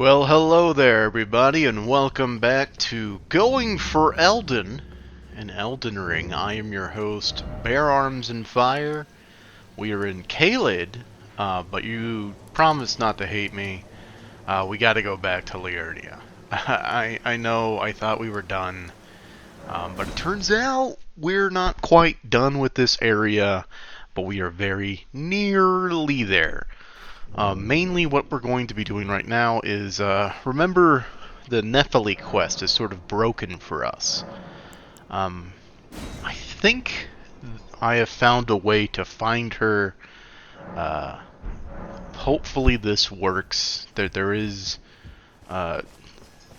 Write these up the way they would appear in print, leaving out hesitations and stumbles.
Well, hello there, everybody, and welcome back to Going for Elden, an Elden Ring. I am your host, Bear Arms and Fire. We are in Caelid, but you promised not to hate me. We gotta go back to Liurnia. I know, I thought we were done, but it turns out we're not quite done with this area, but we are very nearly there. Mainly what we're going to be doing right now is, remember the Nephili quest is sort of broken for us. Um, I think I have found a way to find her. Uh, Hopefully this works. There is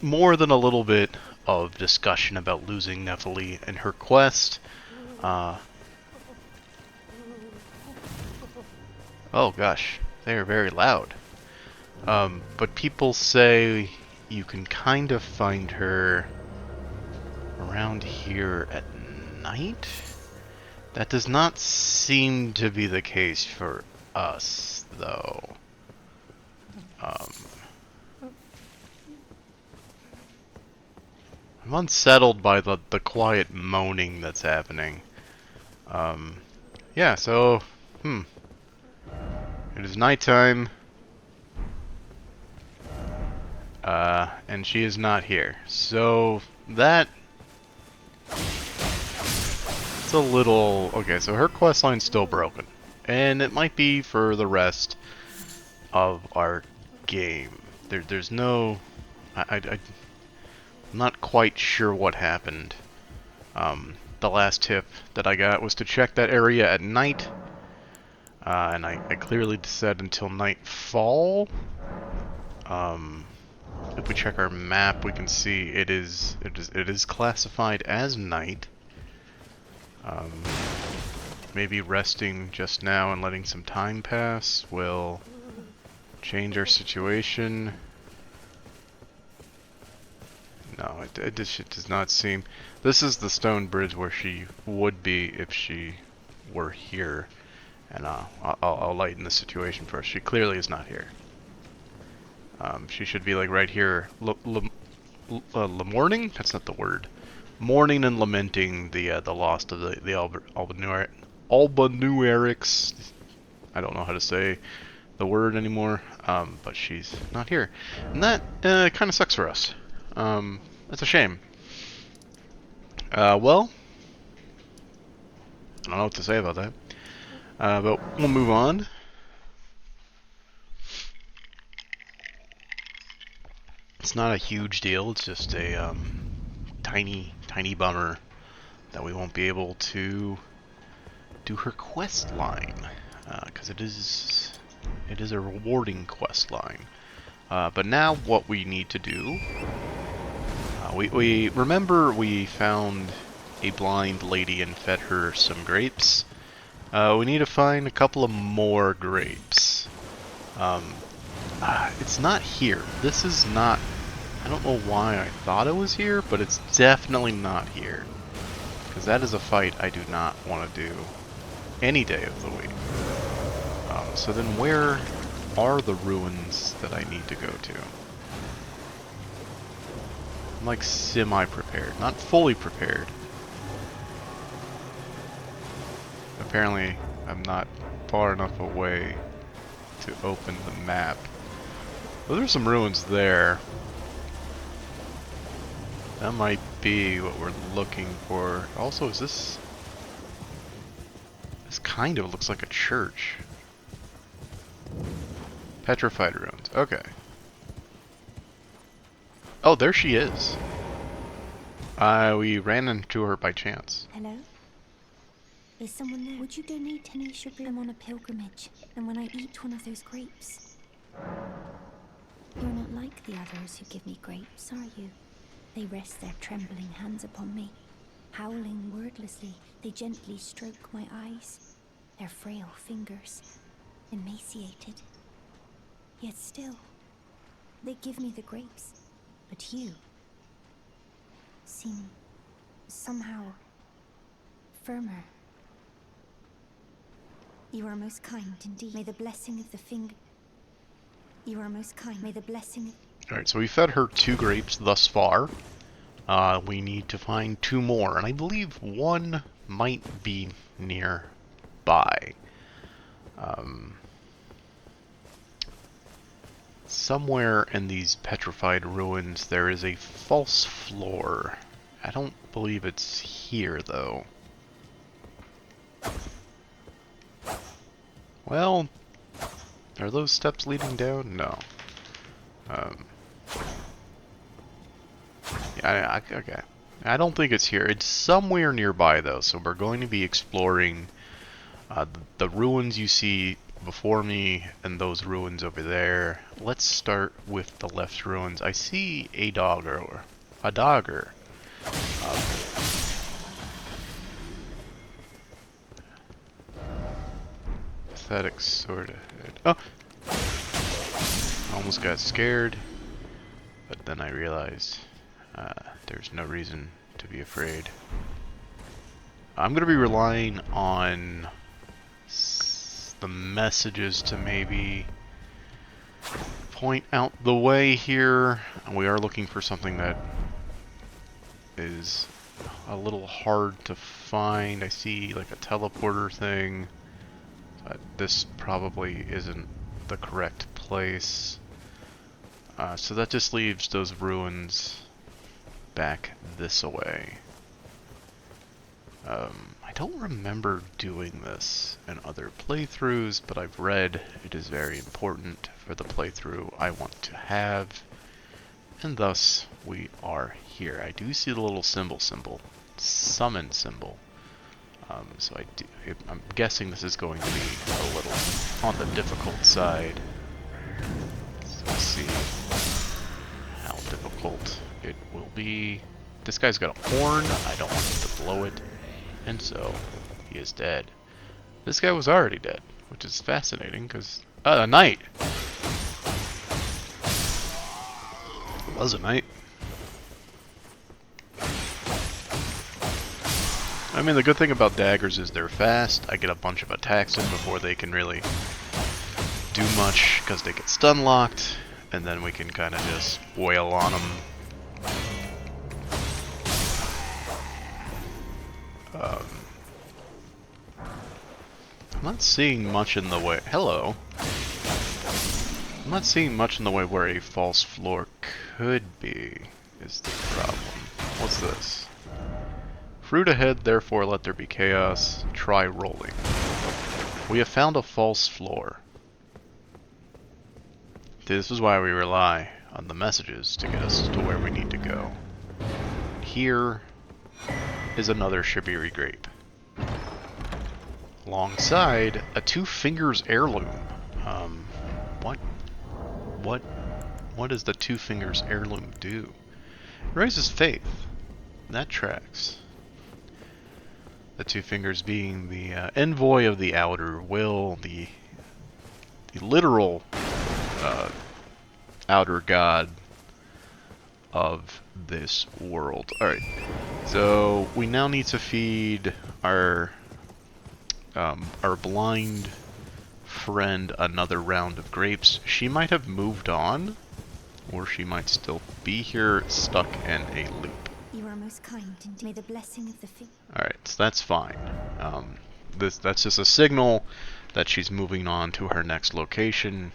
more than a little bit of discussion about losing Nephili and her quest. Uh, oh gosh, they are very loud. But people say you can kind of find her around here at night? That does not seem to be the case for us, though. Um, I'm unsettled by the quiet moaning that's happening. Um, yeah, so, it is nighttime. And she is not here. So, that... It's a little... Okay, so her quest line's still broken. And it might be for the rest of our game. There's no... I'm not quite sure what happened. The last tip that I got was to check that area at night. And I clearly said until nightfall. If we check our map, we can see it is classified as night. Maybe resting just now and letting some time pass will change our situation. No, it does not seem... This is the stone bridge where she would be if she were here. And I'll lighten the situation for us. She clearly is not here. She should be like right here. Mourning? That's not the word. Mourning and lamenting the loss of the Albanuerics. I don't know how to say the word anymore, but she's not here. And that kind of sucks for us. That's a shame. Well, I don't know what to say about that. But we'll move on. It's not a huge deal, it's just a tiny bummer that we won't be able to do her quest line. Because it is a rewarding quest line. But now what we need to do... we remember we found a blind lady and fed her some grapes. We need to find a couple of more grapes. It's not here. This is not... I don't know why I thought it was here, but it's definitely not here. Because that is a fight I do not want to do any day of the week. So then where are the ruins that I need to go to? I'm like semi-prepared, not fully prepared. Apparently I'm not far enough away to open the map. Well, there's some ruins there. That might be what we're looking for. Also, is this... This kind of looks like a church. Petrified ruins. Okay. Oh, there she is. We ran into her by chance. Hello? Is someone there? Would you donate any sugar? I'm on a pilgrimage, and when I eat one of those grapes... You're not like the others who give me grapes, are you? They rest their trembling hands upon me. Howling wordlessly, they gently stroke my eyes. Their frail fingers, emaciated. Yet still, they give me the grapes. But you seem somehow firmer. You are most kind indeed. May the blessing of the finger... You are most kind. May the blessing of... Alright, so we fed her 2 grapes thus far. We need to find 2 more, and I believe 1 might be nearby. Somewhere in these petrified ruins there is a false floor. I don't believe it's here, though. Well, are those steps leading down? No. Yeah, okay. I don't think it's here. It's somewhere nearby, though, so we're going to be exploring the ruins you see before me and those ruins over there. Let's start with the left ruins. I see a dogger. A dogger. Pathetic sort of head. Oh! I almost got scared, but then I realized there's no reason to be afraid. I'm going to be relying on the messages to maybe point out the way here. We are looking for something that is a little hard to find. I see like a teleporter thing. This probably isn't the correct place. So that just leaves those ruins back this way. I don't remember doing this in other playthroughs, but I've read it is very important for the playthrough I want to have, and thus we are here. I do see the little symbol, summon symbol. So I'm guessing this is going to be a little on the difficult side. So let's see how difficult it will be. This guy's got a horn. I don't want him to blow it. And so, he is dead. This guy was already dead, which is fascinating, because... a knight! It was a knight. I mean, the good thing about daggers is they're fast. I get a bunch of attacks in before they can really do much, because they get stun locked, and then we can kind of just wail on them. I'm not seeing much in the way... Hello. I'm not seeing much in the way where a false floor could be, is the problem. What's this? Fruit ahead, therefore let there be chaos. Try rolling. We have found a false floor. This is why we rely on the messages to get us to where we need to go. Here is another Shibiri grape. Alongside a 2 fingers heirloom. What does the 2 fingers heirloom do? It raises faith. That tracks. The 2 fingers being the envoy of the outer will, the literal outer god of this world. Alright, so we now need to feed our blind friend another round of grapes. She might have moved on, or she might still be here, stuck in a loop. You are most kind, and may the blessing of the Alright, so that's fine. That's just a signal that she's moving on to her next location.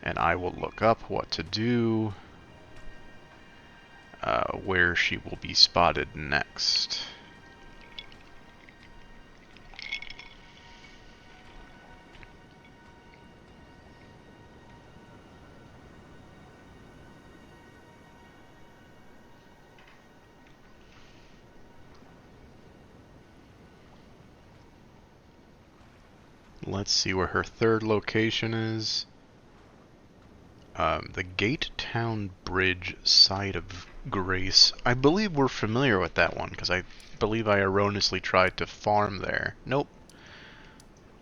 And I will look up what to do, where she will be spotted next. Let's see where her third location is. The Gate Town Bridge side of Grace. I believe we're familiar with that one, because I believe I erroneously tried to farm there. Nope.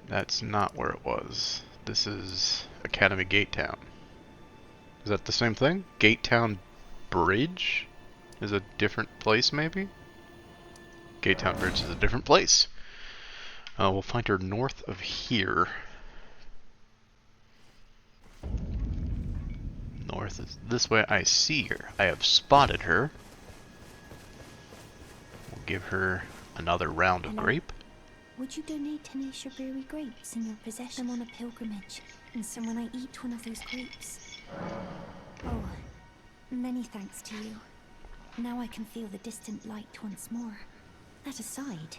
That's not where it was. This is Academy Gate Town. Is that the same thing? Gate Town Bridge is a different place, maybe? Gate Town Bridge is a different place. We'll find her north of here. North is this way. I see her. I have spotted her. We'll give her another round of Hello? grape. Would you donate 10 strawberry grapes in your possession? I'm on a pilgrimage, and so when I eat one of those grapes... Oh, many thanks to you. Now I can feel the distant light once more. That aside,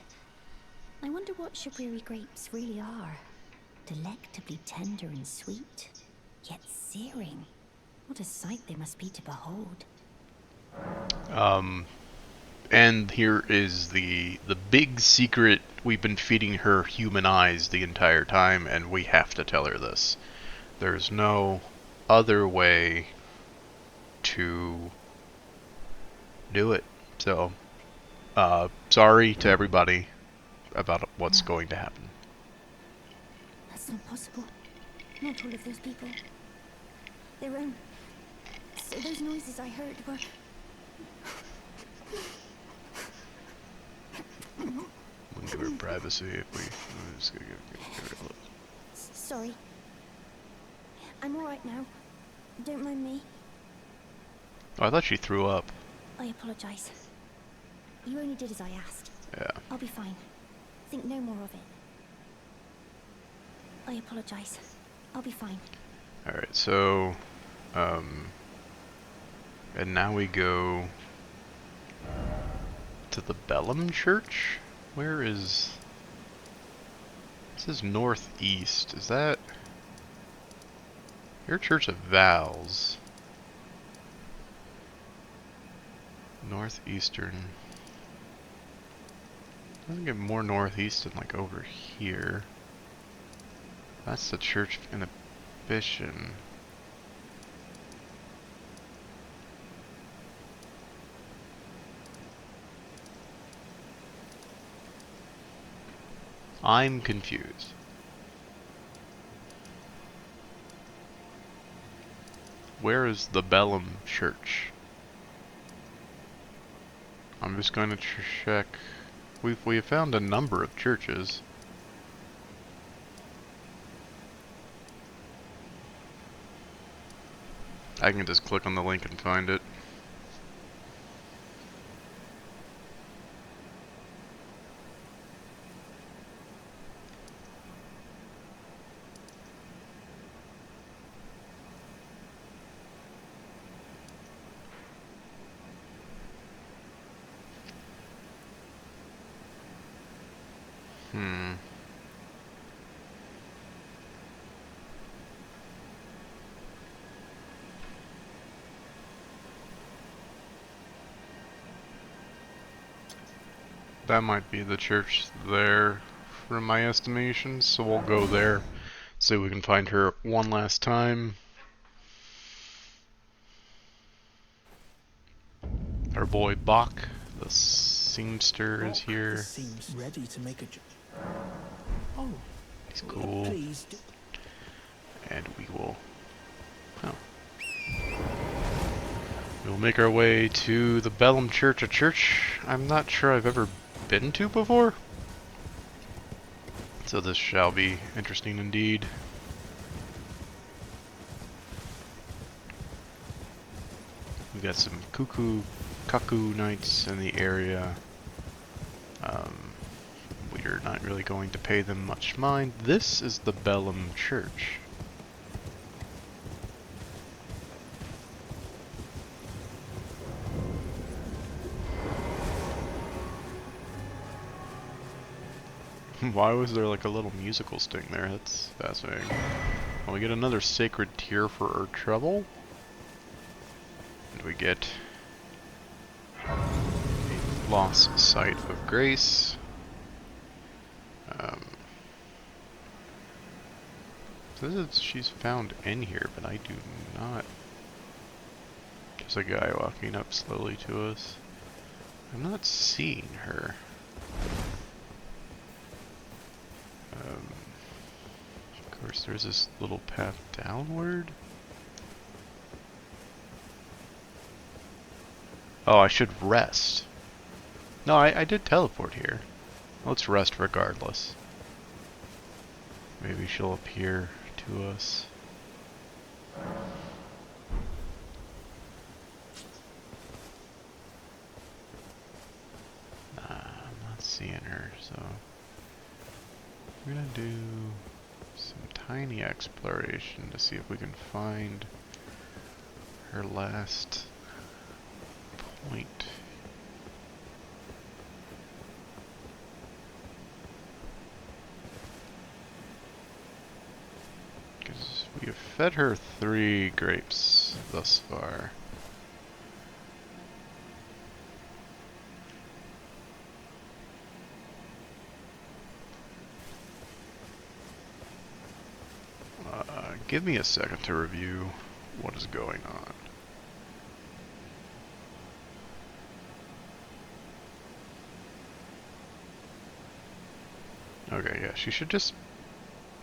I wonder what strawberry grapes really are. Delectably tender and sweet, yet searing. What a sight they must be to behold. And here is the big secret. We've been feeding her human eyes the entire time, and we have to tell her this. There's no other way to do it. So, sorry to everybody about what's No. going to happen. That's not possible. Not all of those people. Their own... So those noises I heard were... We'll give her privacy if we... I'm just gonna give her a Sorry. I'm alright now. Don't mind me. Oh, I thought she threw up. I apologize. You only did as I asked. Yeah. I'll be fine. Think no more of it. I apologize. I'll be fine. Alright, so... And now we go... to the Bellum Church? Where is... This is northeast. Is that... Your Church of Vows. Northeastern. Doesn't get more northeast than like over here. That's the Church of Inhibition. I'm confused. Where is the Bellum Church? I'm just going to check. We found a number of churches. I can just click on the link and find it. That might be the church there from my estimation, so we'll go there, see if we can find her one last time. Our boy Bach, the seamster, is here. Seems ready to make a Oh, he's cool. Please. And we will... Oh. We'll make our way to the Bellum Church, a church I'm not sure I've ever been to before. So this shall be interesting indeed. We've got some cuckoo knights in the area. We're not really going to pay them much mind. This is the Bellum Church. Why was there like a little musical sting there? That's fascinating. Well, we get another sacred tear for our trouble. And we get a lost sight of grace. She's found in here, but I do not. Just a guy walking up slowly to us. I'm not seeing her. Of course, there's this little path downward. Oh, I should rest. No, I did teleport here. Let's rest regardless. Maybe she'll appear to us. We're gonna do some tiny exploration to see if we can find her last point. Because we have fed her 3 grapes thus far. Give me a second to review what is going on. Okay, yeah, she should just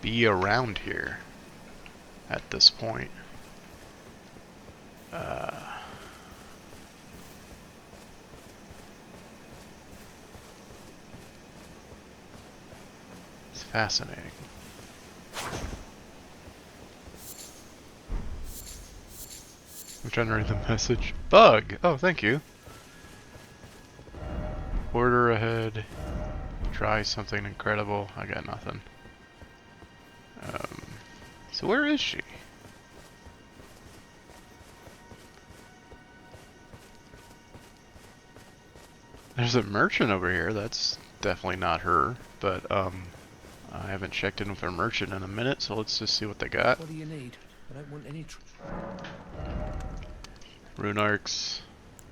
be around here at this point. It's fascinating. I'm trying to read the message. Bug! Oh, thank you. Order ahead. Try something incredible. I got nothing. So where is she? There's a merchant over here. That's definitely not her. But, I haven't checked in with a merchant in a minute, so let's just see what they got. What do you need? I don't want any Rune arcs,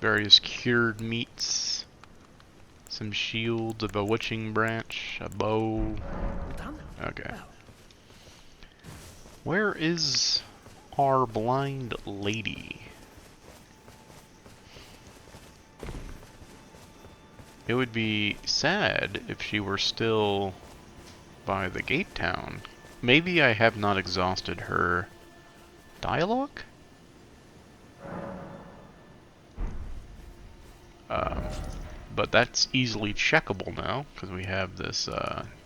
various cured meats, some shields, a bewitching branch, a bow. All done? Okay. Well, Where is our blind lady? It would be sad if she were still by the gate town. Maybe I have not exhausted her dialogue? But that's easily checkable now, because we have this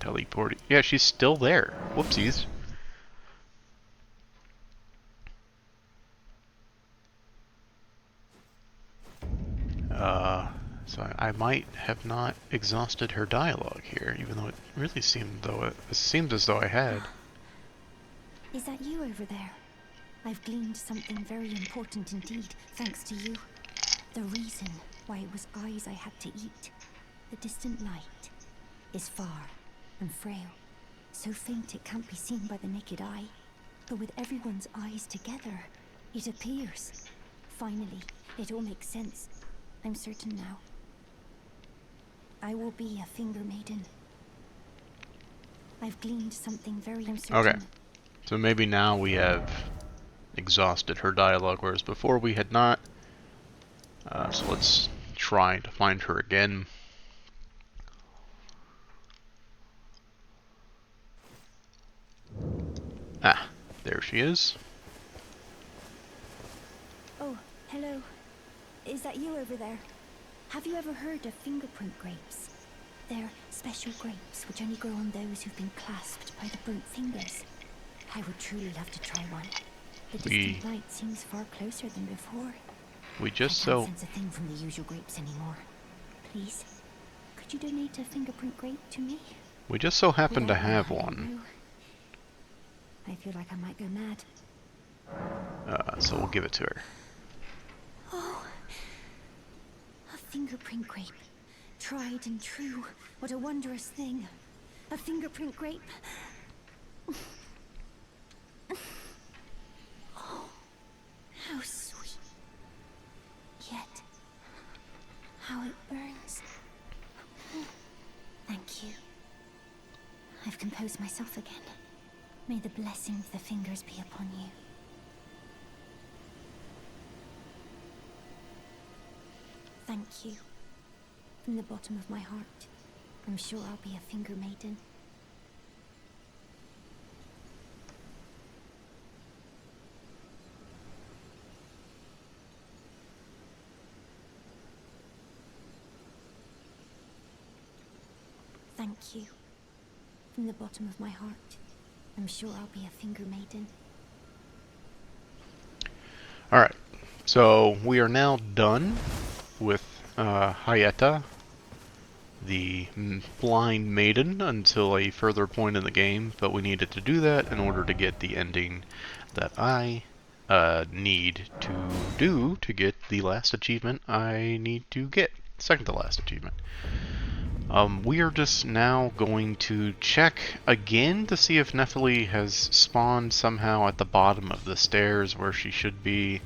teleport. Yeah, she's still there. Whoopsies. So I might have not exhausted her dialogue here, even though it really seemed as though I had. Is that you over there? I've gleaned something very important indeed, thanks to you. The reason why it was eyes I had to eat. The distant light is far and frail, so faint it can't be seen by the naked eye. But with everyone's eyes together, it appears. Finally, it all makes sense. I'm certain now. I will be a finger maiden. I've gleaned something very certain. Okay. So maybe now we have exhausted her dialogue, whereas before we had not. So let's try to find her again. Ah, there she is. Oh, hello. Is that you over there? Have you ever heard of fingerprint grapes? They're special grapes which only grow on those who've been clasped by the burnt fingers. I would truly love to try one. The distant light seems far closer than before. We just I can't sense a thing from the usual grapes anymore. Please, could you donate a fingerprint grape to me? We just so happen to Without have you, I don't one. know. I feel like I might go mad. So we'll give it to her. Oh, a fingerprint grape. Tried and true. What a wondrous thing. A fingerprint grape. Oh, how sweet. Yet, how it burns. Thank you. I've composed myself again. May the blessing of the fingers be upon you. Thank you. From the bottom of my heart, I'm sure I'll be a finger maiden. Thank you. From the bottom of my heart, I'm sure I'll be a finger maiden. Alright, so we are now done with Hayeta. the blind maiden until a further point in the game, but we needed to do that in order to get the ending that I need to do to get the last achievement I need to get. Second to last achievement. We are just now going to check again to see if Nephili has spawned somehow at the bottom of the stairs where she should be,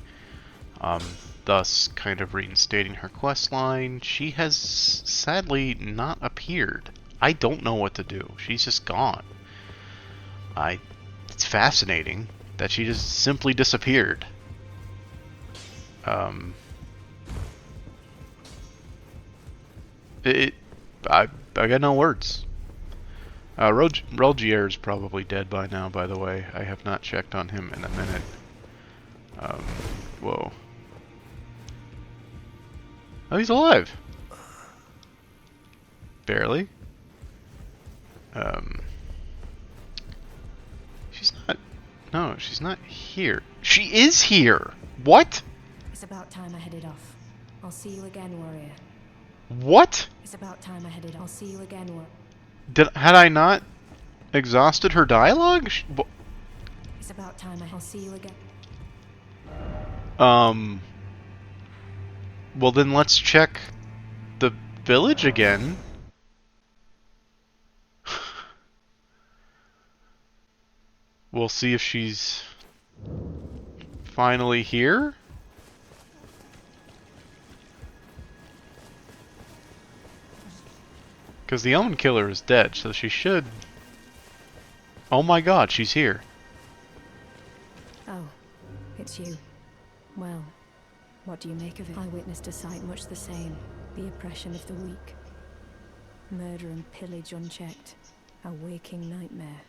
thus kind of reinstating her quest line. She has sadly not appeared. I don't know what to do. She's just gone. It's fascinating that she just simply disappeared. I got no words. Rolgier is probably dead by now, by the way. I have not checked on him in a minute. Whoa. Oh, he's alive. Barely. She's not... No, she's not here. She is here! What? It's about time I headed off. I'll see you again, warrior. What? It's about time I headed off. I'll see you again, warrior. Had I not exhausted her dialogue? It's about time I'll see you again. Well then let's check the village again. We'll see if she's finally here. Because the Omen Killer is dead, so she should... Oh my god, she's here. Oh, it's you. Well, what do you make of it? I witnessed a sight much the same. The oppression of the weak. Murder and pillage unchecked. A waking nightmare.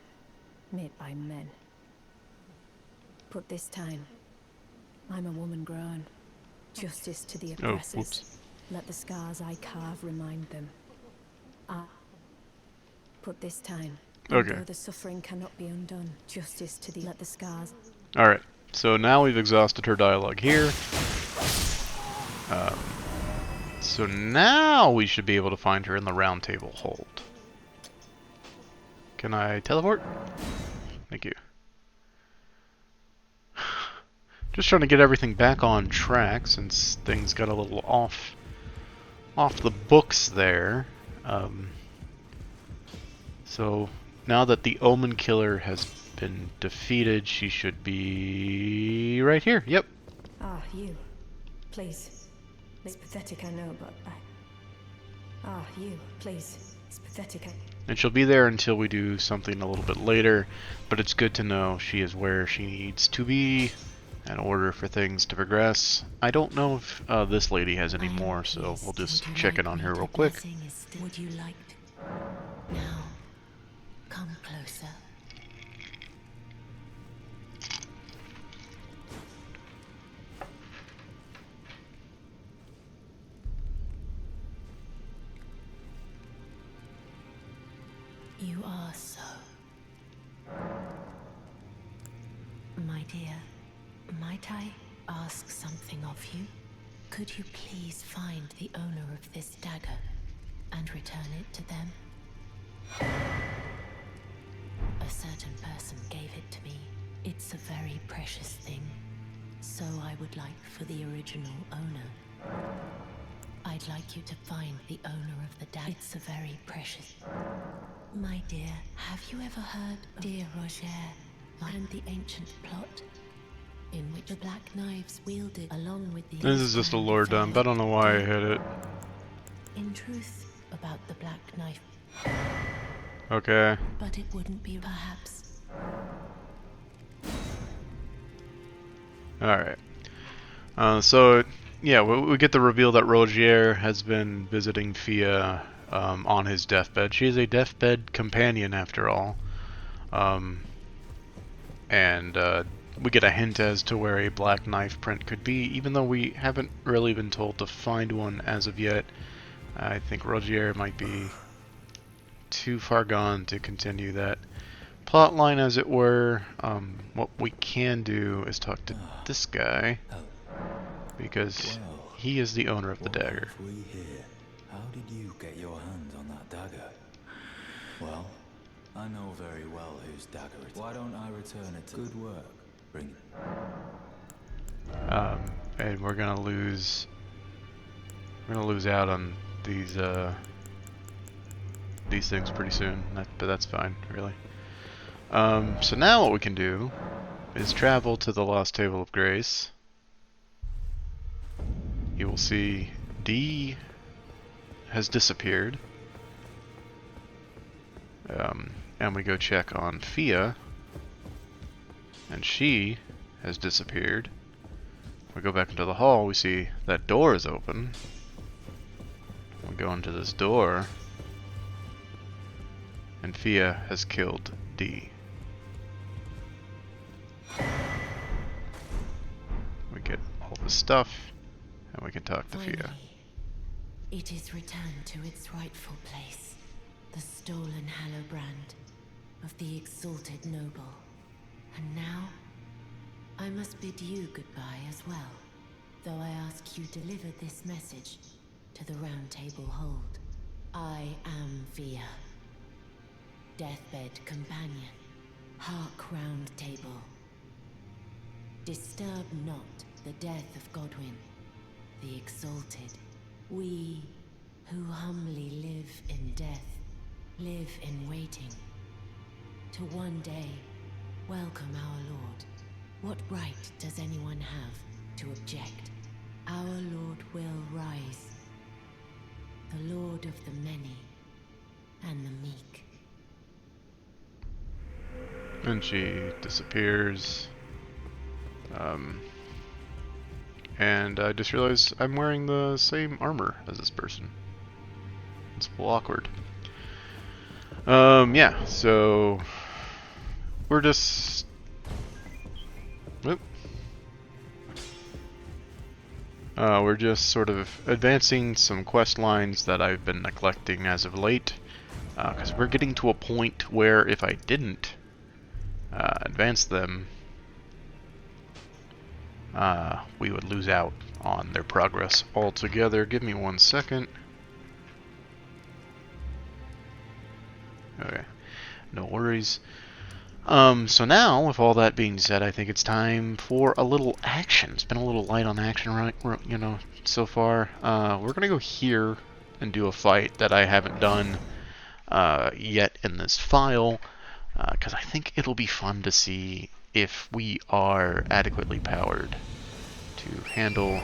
Made by men. But this time, I'm a woman grown. Justice to the oppressors. whoops. Let the scars I carve remind them. But this time, Okay. although the suffering cannot be undone, justice to the... Let the scars... Alright, so now we've exhausted her dialogue here. So now we should be able to find her in the round table hold. Can I teleport? Thank you. Just trying to get everything back on track since things got a little off the books there. So now that the Omen Killer has been defeated, she should be right here. Yep. Ah, you. Please. It's pathetic, I know, but you. Please. It's pathetic. And she'll be there until we do something a little bit later, but it's good to know she is where she needs to be in order for things to progress. I don't know if this lady has any more, so we'll just check in on her real quick. Would you like to? Now, come closer. You are so. My dear, might I ask something of you? Could you please find the owner of this dagger and return it to them? A certain person gave it to me. It's a very precious thing, so I would like for the original owner. I'd like you to find the owner of the dagger. It's a very precious... My dear, have you ever heard of dear Roger and the ancient plot in which the black knives wielded along with the... This is just a lore dump. I don't know why I hit it. In truth, about the black knife. Okay. But it wouldn't be perhaps. Alright. So, yeah, we get the reveal that Rogier has been visiting Fia on his deathbed. She is a deathbed companion, after all. And we get a hint as to where a black knife print could be, even though we haven't really been told to find one as of yet. I think Rogier might be too far gone to continue that plot line, as it were. What we can do is talk to this guy, because he is the owner of the dagger. How did you get your hands on that dagger? Well, I know very well whose dagger it is. Why don't I return it to... Good work. Bring it. And we're gonna lose out on these things pretty soon. But that's fine, really. So now what we can do is travel to the Lost Table of Grace. You will see D has disappeared. And we go check on Fia, and she has disappeared. We go back into the hall, we see that door is open. We go into this door, and Fia has killed D. We get all the stuff, and we can talk to Fia. Finally, it is returned to its rightful place. The stolen Hallowbrand of the exalted noble. And now, I must bid you goodbye as well, though I ask you deliver this message to the Round Table Hold. I am Fia, deathbed companion, hark Round Table. Disturb not the death of Godwyn, the exalted. We who humbly live in death, live in waiting, to one day welcome our Lord. What right does anyone have to object? Our Lord will rise, the Lord of the many and the meek. And she disappears. And I just realized I'm wearing the same armor as this person. It's a little awkward. Yeah, so we're just... Whoop. We're just sort of advancing some quest lines that I've been neglecting as of late. Because we're getting to a point where if I didn't advance them, we would lose out on their progress altogether. Give me 1 second. Okay, no worries. So now, with all that being said, I think it's time for a little action. It's been a little light on action, right? So far. We're gonna go here and do a fight that I haven't done yet in this file, because I think it'll be fun to see if we are adequately powered to handle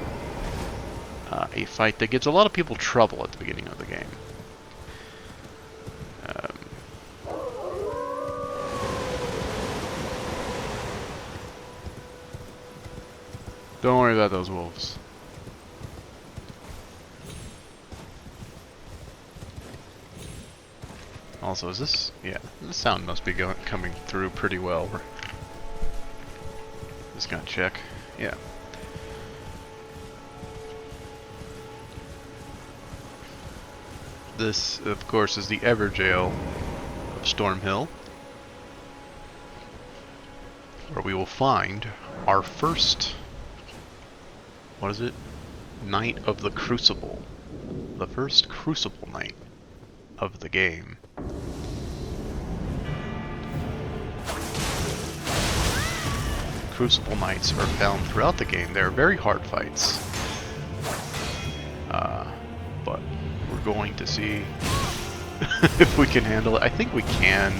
a fight that gives a lot of people trouble at the beginning of the game. Don't worry about those wolves. Also, is this... Yeah, this sound must be coming through pretty well. Just gonna check. Yeah. This, of course, is the Everjail of Stormhill, where we will find our first... What is it? Knight of the Crucible. The first Crucible Knight of the game. Crucible Knights are found throughout the game. They're very hard fights. But we're going to see if we can handle it. I think we can,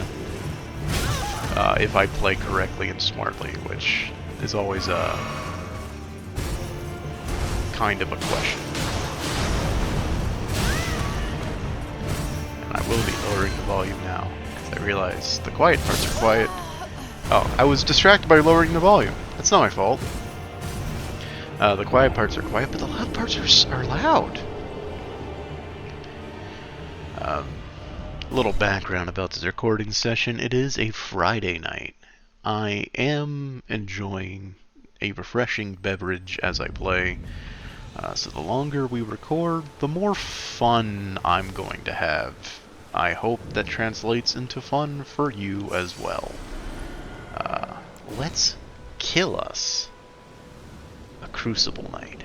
if I play correctly and smartly, which is always a kind of a question. And I will be lowering the volume now, because I realize the quiet parts are quiet. Oh, I was distracted by lowering the volume. That's not my fault. The quiet parts are quiet, but the loud parts are loud. A little background about this recording session. It is a Friday night. I am enjoying a refreshing beverage as I play. So the longer we record, the more fun I'm going to have. I hope that translates into fun for you as well. Let's kill us a Crucible Knight.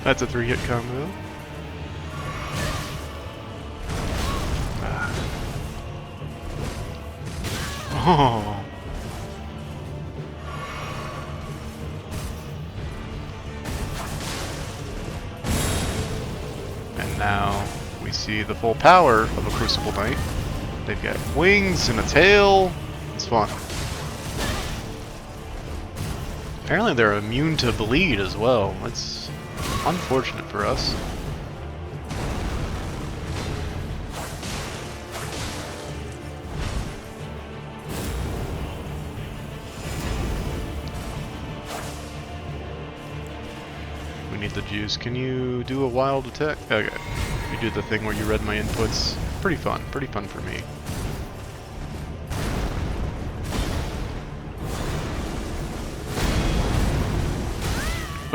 That's a 3-hit combo. Oh. And now we see the full power of a Crucible Knight. They've got wings and a tail. It's fun. Apparently they're immune to bleed as well. That's unfortunate for us. We need the juice. Can you do a wild attack? Okay. You do the thing where you read my inputs. Pretty fun for me.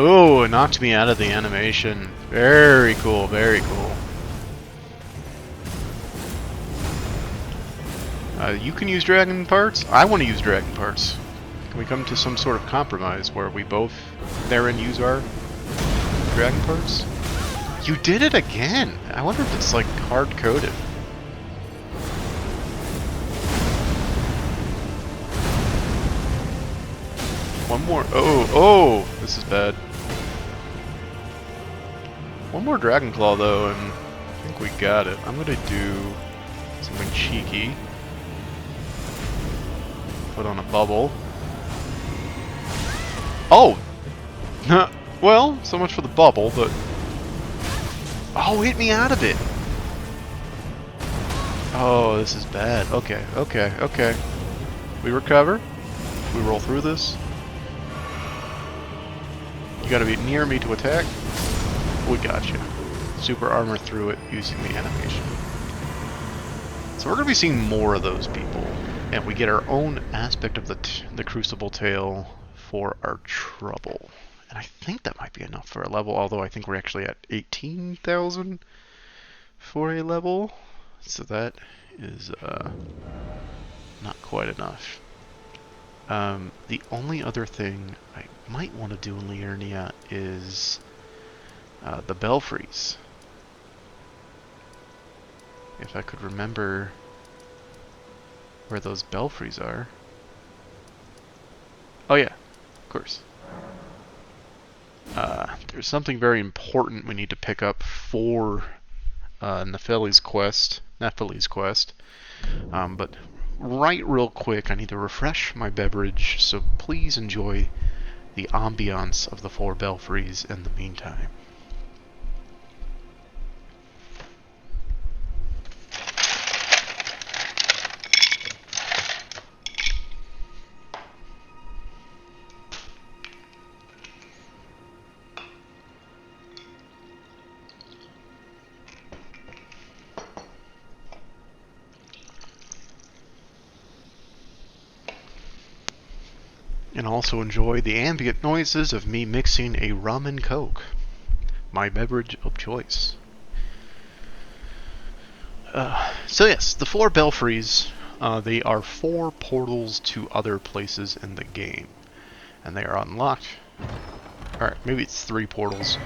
Oh, it knocked me out of the animation. Very cool, very cool. You can use dragon parts. I want to use dragon parts. Can we come to some sort of compromise where we both therein use our dragon parts? You did it again! I wonder if it's like hard-coded. One more. Oh, this is bad. One more Dragon Claw though, and I think we got it. I'm gonna do something cheeky. Put on a bubble. Oh! Well, so much for the bubble, but... Oh, hit me out of it! Oh, this is bad. Okay. We recover. We roll through this. You gotta be near me to attack. We got you. Super armor through it using the animation. So we're gonna be seeing more of those people, and we get our own aspect of the Crucible Tail for our trouble. And I think that might be enough for a level, although I think we're actually at 18,000 for a level. So that is not quite enough. The only other thing I might want to do in Liurnia is the belfries. If I could remember where those belfries are. Oh yeah, of course. There's something very important we need to pick up for Nephili's quest. But right real quick, I need to refresh my beverage, so please enjoy the ambiance of the 4 belfries in the meantime. And also enjoy the ambient noises of me mixing a rum and coke, my beverage of choice. So yes, the 4 belfries, they are 4 portals to other places in the game, and they are unlocked. Alright, maybe it's 3 portals,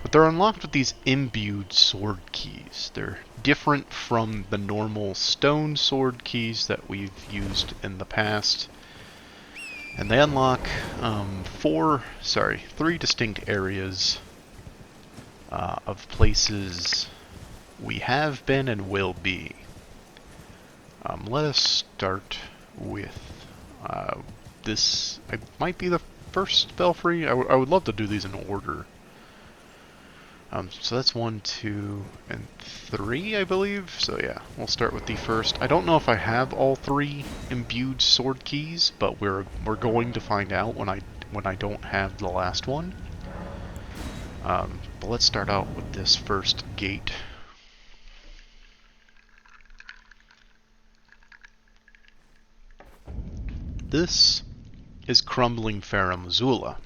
but they're unlocked with these imbued sword keys. They're different from the normal stone sword keys that we've used in the past. And they unlock 3 distinct areas of places we have been and will be. Let us start with this. It might be the first belfry. I would love to do these in order. So that's 1, 2, and 3, I believe. So yeah, we'll start with the first. I don't know if I have all 3 imbued sword keys, but we're going to find out when I don't have the last one. But let's start out with this first gate. This is Crumbling Farum Zula.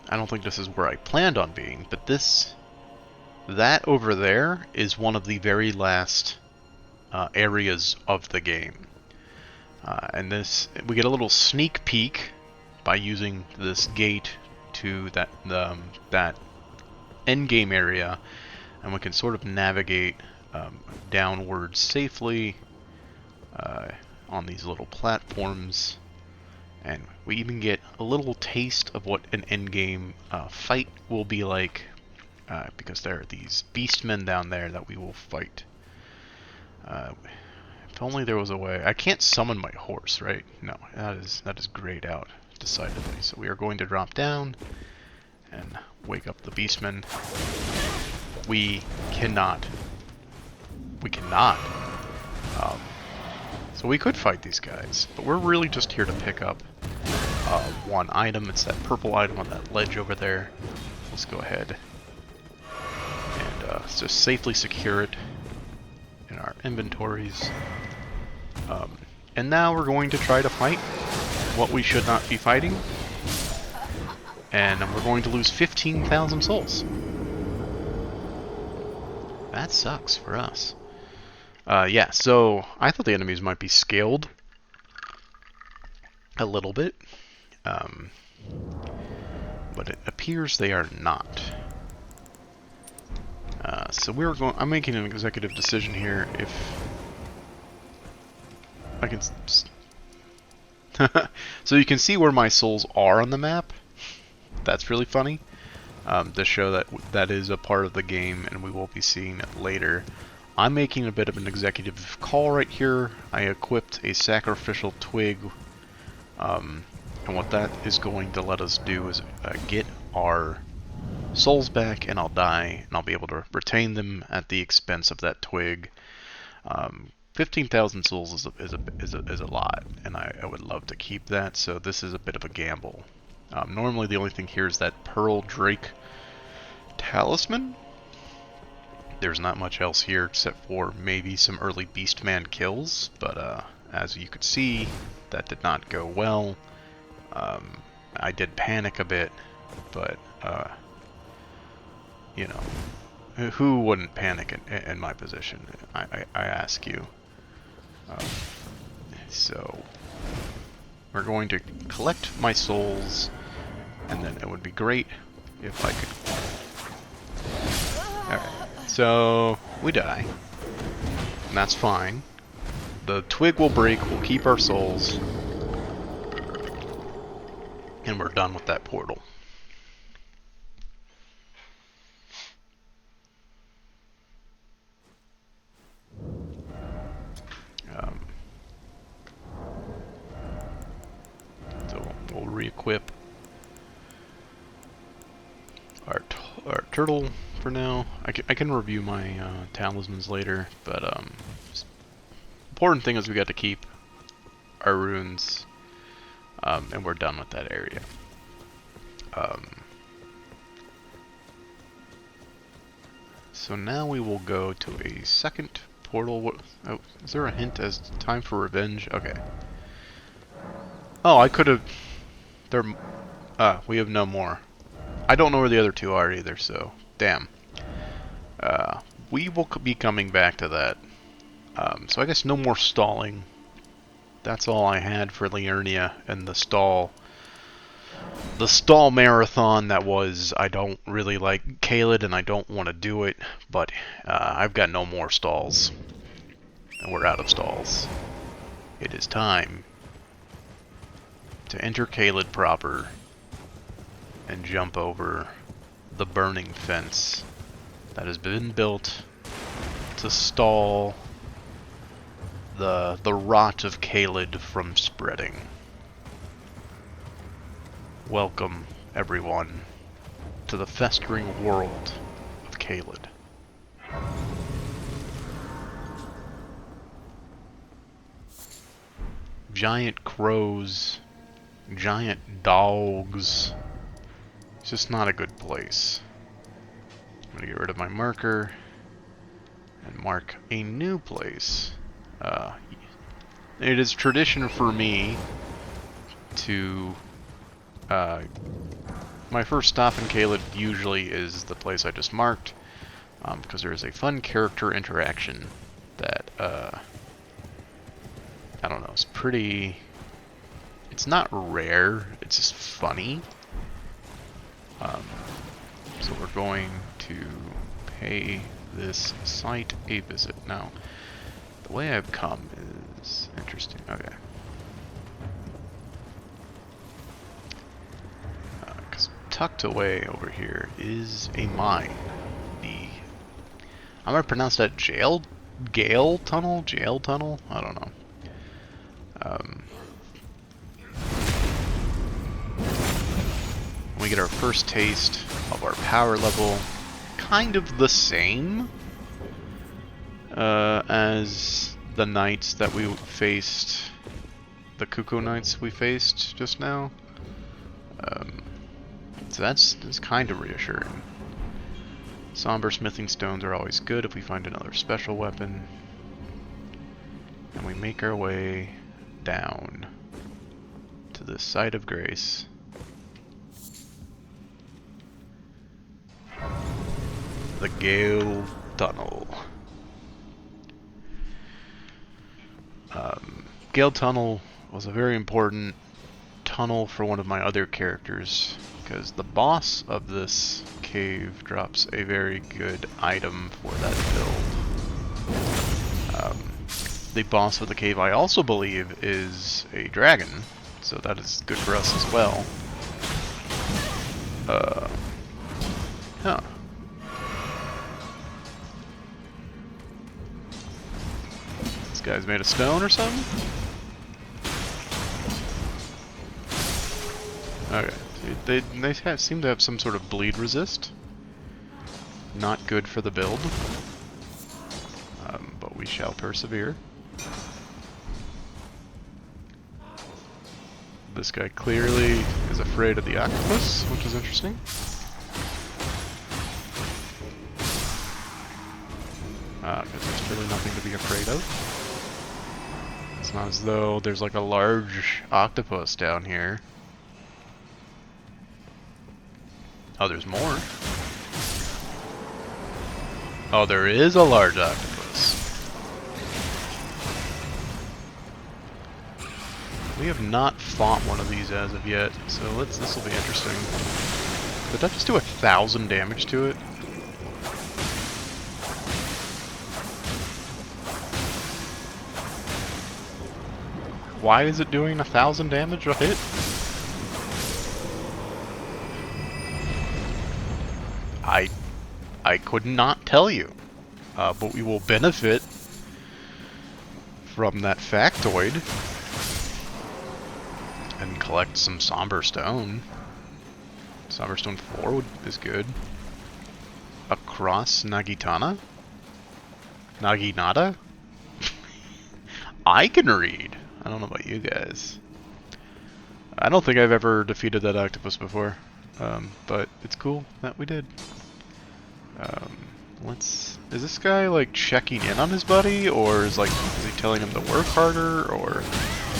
I don't think this is where I planned on being, but that over there is one of the very last areas of the game. And we get a little sneak peek by using this gate to that end game area, and we can sort of navigate downwards safely on these little platforms. And we even get a little taste of what an end game fight will be like, because there are these beastmen down there that we will fight. If only there was a way. I can't summon my horse, right? No, that is grayed out decidedly. So we are going to drop down and wake up the beastmen. We cannot. We cannot. So we could fight these guys, but we're really just here to pick up one item. It's that purple item on that ledge over there. Let's go ahead and just safely secure it in our inventories. And now we're going to try to fight what we should not be fighting. And we're going to lose 15,000 souls. That sucks for us. Yeah, so I thought the enemies might be scaled a little bit. But it appears they are not. So I'm making an executive decision here. If I can, so you can see where my souls are on the map. That's really funny. To show that that is a part of the game, and we will be seeing it later. I'm making a bit of an executive call right here. I equipped a sacrificial twig, and what that is going to let us do is get our souls back, and I'll die, and I'll be able to retain them at the expense of that twig. 15,000 souls is a lot, and I would love to keep that, so this is a bit of a gamble. Normally the only thing here is that Pearl Drake Talisman. There's not much else here except for maybe some early Beastman kills, but as you could see, that did not go well. I did panic a bit, but you know, who wouldn't panic in my position? I ask you. So we're going to collect my souls, and then it would be great if I could. Alright, so we die, and that's fine. The twig will break, we'll keep our souls, and we're done with that portal. So we'll re-equip our turtle for now. I can review my talismans later, but important thing is we got to keep our runes, and we're done with that area. So now we will go to a second portal. Oh, is there a hint as time for revenge? Okay. Oh, I could have. We have no more. I don't know where the other two are either, so damn. We will be coming back to that. So I guess no more stalling. That's all I had for Liurnia and the stall marathon. That was, I don't really like Caelid and I don't want to do it, but I've got no more stalls. And we're out of stalls. It is time to enter Caelid proper and jump over the burning fence that has been built to stall the rot of Caelid from spreading. Welcome, everyone, to the festering world of Caelid. Giant crows, giant dogs. It's just not a good place. I'm gonna get rid of my marker and mark a new place. It is tradition for me to my first stop in Caelid usually is the place I just marked, because there is a fun character interaction that I don't know, it's pretty. It's not rare, it's just funny. So we're going to pay this site a visit. Now, the way I've come is interesting. Okay. Because tucked away over here is a mine. I'm gonna pronounce that Gale Tunnel? Jail Tunnel? I don't know. We get our first taste of our power level, kind of the same as the knights that we faced, the Cuckoo Knights we faced just now. So that's kind of reassuring. Somber smithing stones are always good if we find another special weapon. And we make our way down to the site of grace. The Gale Tunnel. Gale Tunnel was a very important tunnel for one of my other characters, because the boss of this cave drops a very good item for that build. The boss of the cave, I also believe, is a dragon, so that is good for us as well. Huh. This guy's made of stone or something? Okay. They seem to have some sort of bleed resist. Not good for the build. But we shall persevere. This guy clearly is afraid of the octopus, which is interesting. Because there's really nothing to be afraid of. It's not as though there's like a large octopus down here. Oh, there's more. Oh, there is a large octopus. We have not fought one of these as of yet, so this will be interesting. Did that just do 1,000 damage to it? Why is it doing 1,000 damage a hit? I could not tell you, but we will benefit from that factoid and collect some Somber Stone. Somber Stone 4 is good. Across Nagitana? Naginata? I can read. I don't know about you guys. I don't think I've ever defeated that octopus before, but it's cool that we did. Is this guy like checking in on his buddy, or is he telling him to work harder, or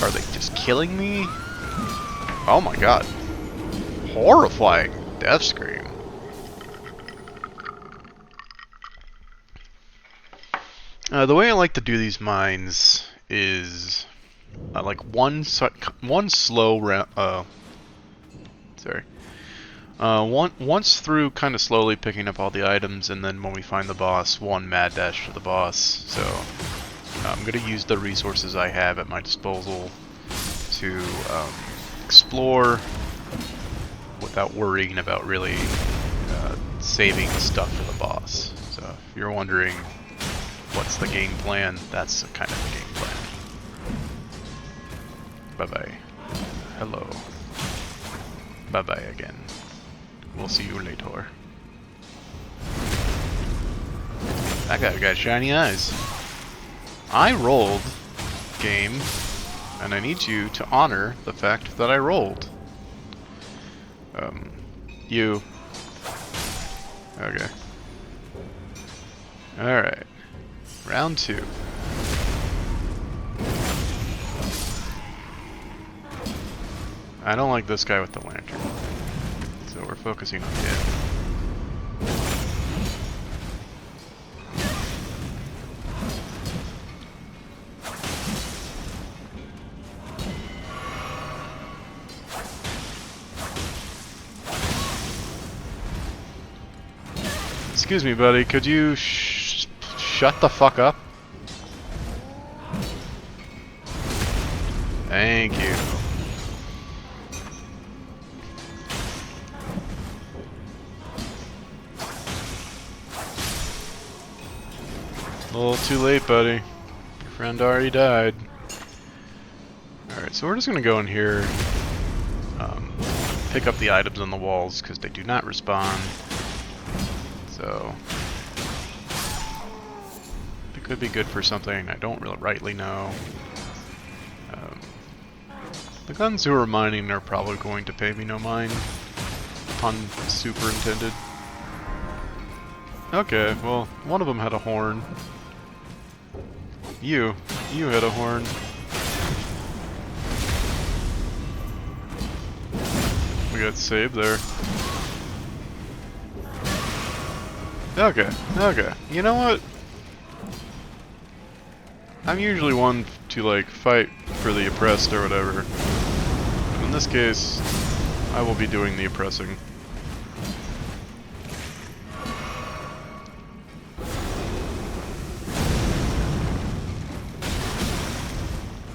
are they just killing me? Oh my god. Horrifying death scream. The way I like to do these mines is like one slow round. Once through, kind of slowly picking up all the items, and then when we find the boss, one mad dash to the boss. So I'm going to use the resources I have at my disposal to explore without worrying about really saving stuff for the boss. So if you're wondering what's the game plan, that's kind of the game plan. Bye-bye. Hello. Bye-bye again. We'll see you later. That guy got shiny eyes. I rolled, game, and I need you to honor the fact that I rolled. You. Okay. Alright. Round 2. I don't like this guy with the lantern. So we're focusing on him. Excuse me, buddy. Could you shut the fuck up? Thank you. A little too late, buddy. Your friend already died. Alright, so we're just gonna go in here, pick up the items on the walls, because they do not respawn. So, it could be good for something I don't really rightly know. The guns who are mining are probably going to pay me no mind. Pun superintended. Okay, well, one of them had a horn. You had a horn. We got saved there. Okay, okay. You know what? I'm usually one to, like, fight for the oppressed or whatever. In this case, I will be doing the oppressing.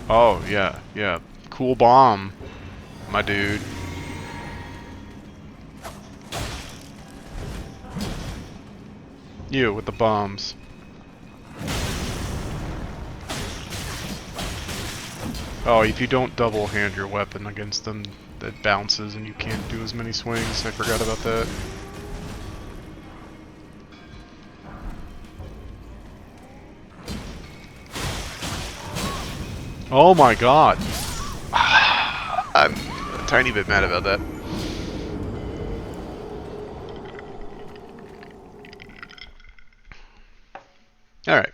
Oh, yeah, yeah. Cool bomb, my dude. You with the bombs. Oh, if you don't double hand your weapon against them, it bounces and you can't do as many swings. I forgot about that. Oh my god. I'm a tiny bit mad about that. Alright.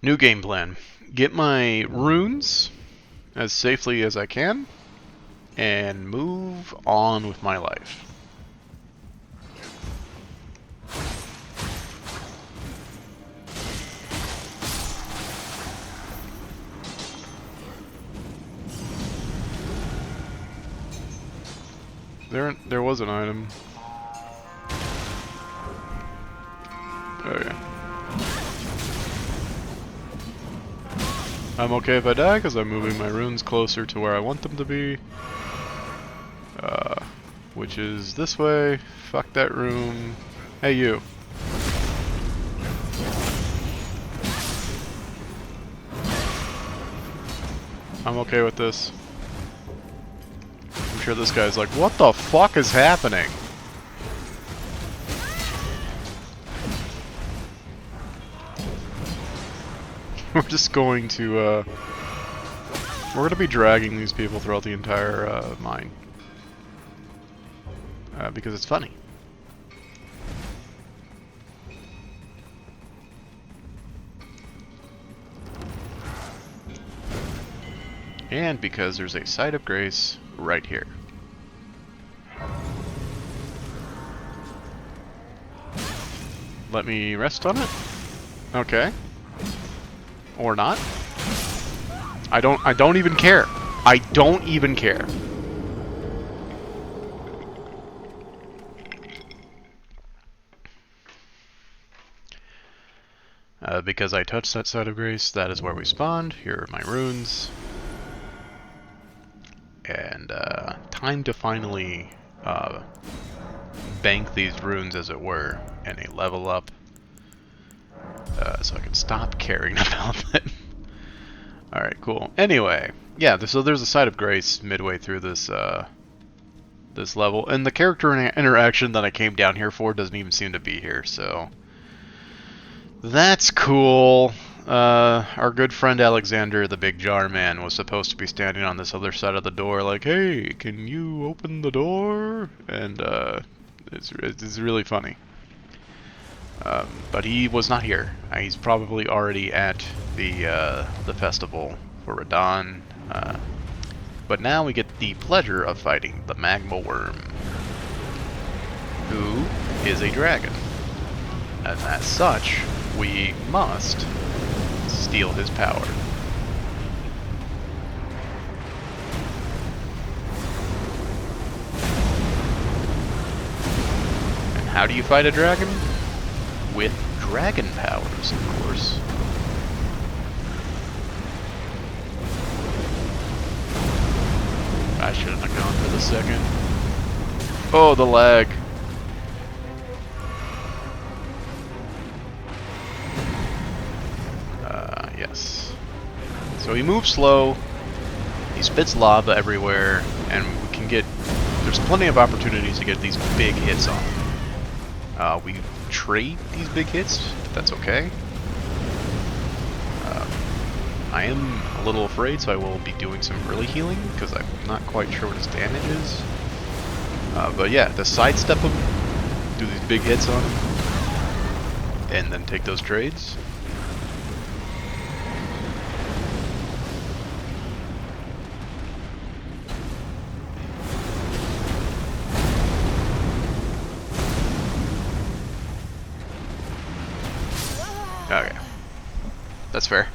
New game plan. Get my runes as safely as I can, and move on with my life. There was an item. Oh yeah. I'm okay if I die because I'm moving my runes closer to where I want them to be. Which is this way. Fuck that room. Hey you. I'm okay with this. I'm sure this guy's like, what the fuck is happening? We're just going to, we're going to be dragging these people throughout the entire mine. Because it's funny. And because there's a site of grace right here. Let me rest on it? Okay. Or not. I don't even care. I don't even care. Because I touched that site of grace, that is where we spawned. Here are my runes. And time to finally bank these runes, as it were, and a level up. So I can stop caring about them. Alright, cool. Anyway, yeah, so there's a site of grace midway through this this level, and the character interaction that I came down here for doesn't even seem to be here, so that's cool. Our good friend Alexander, the big jar man, was supposed to be standing on this other side of the door like, hey, can you open the door? And it's really funny. But he was not here. He's probably already at the festival for Radon. But now we get the pleasure of fighting the magma worm, who is a dragon. And as such, we must steal his power. And How do you fight a dragon? With dragon powers, of course. I shouldn't have gone for the second. Oh, the lag. Yes. So he moves slow, he spits lava everywhere, and we can get... There's plenty of opportunities to get these big hits on him. We trade these big hits, but that's okay. I am a little afraid, so I will be doing some early healing, because I'm not quite sure what his damage is. But yeah, to sidestep him, do these big hits on him, and then take those trades. Okay. That's fair.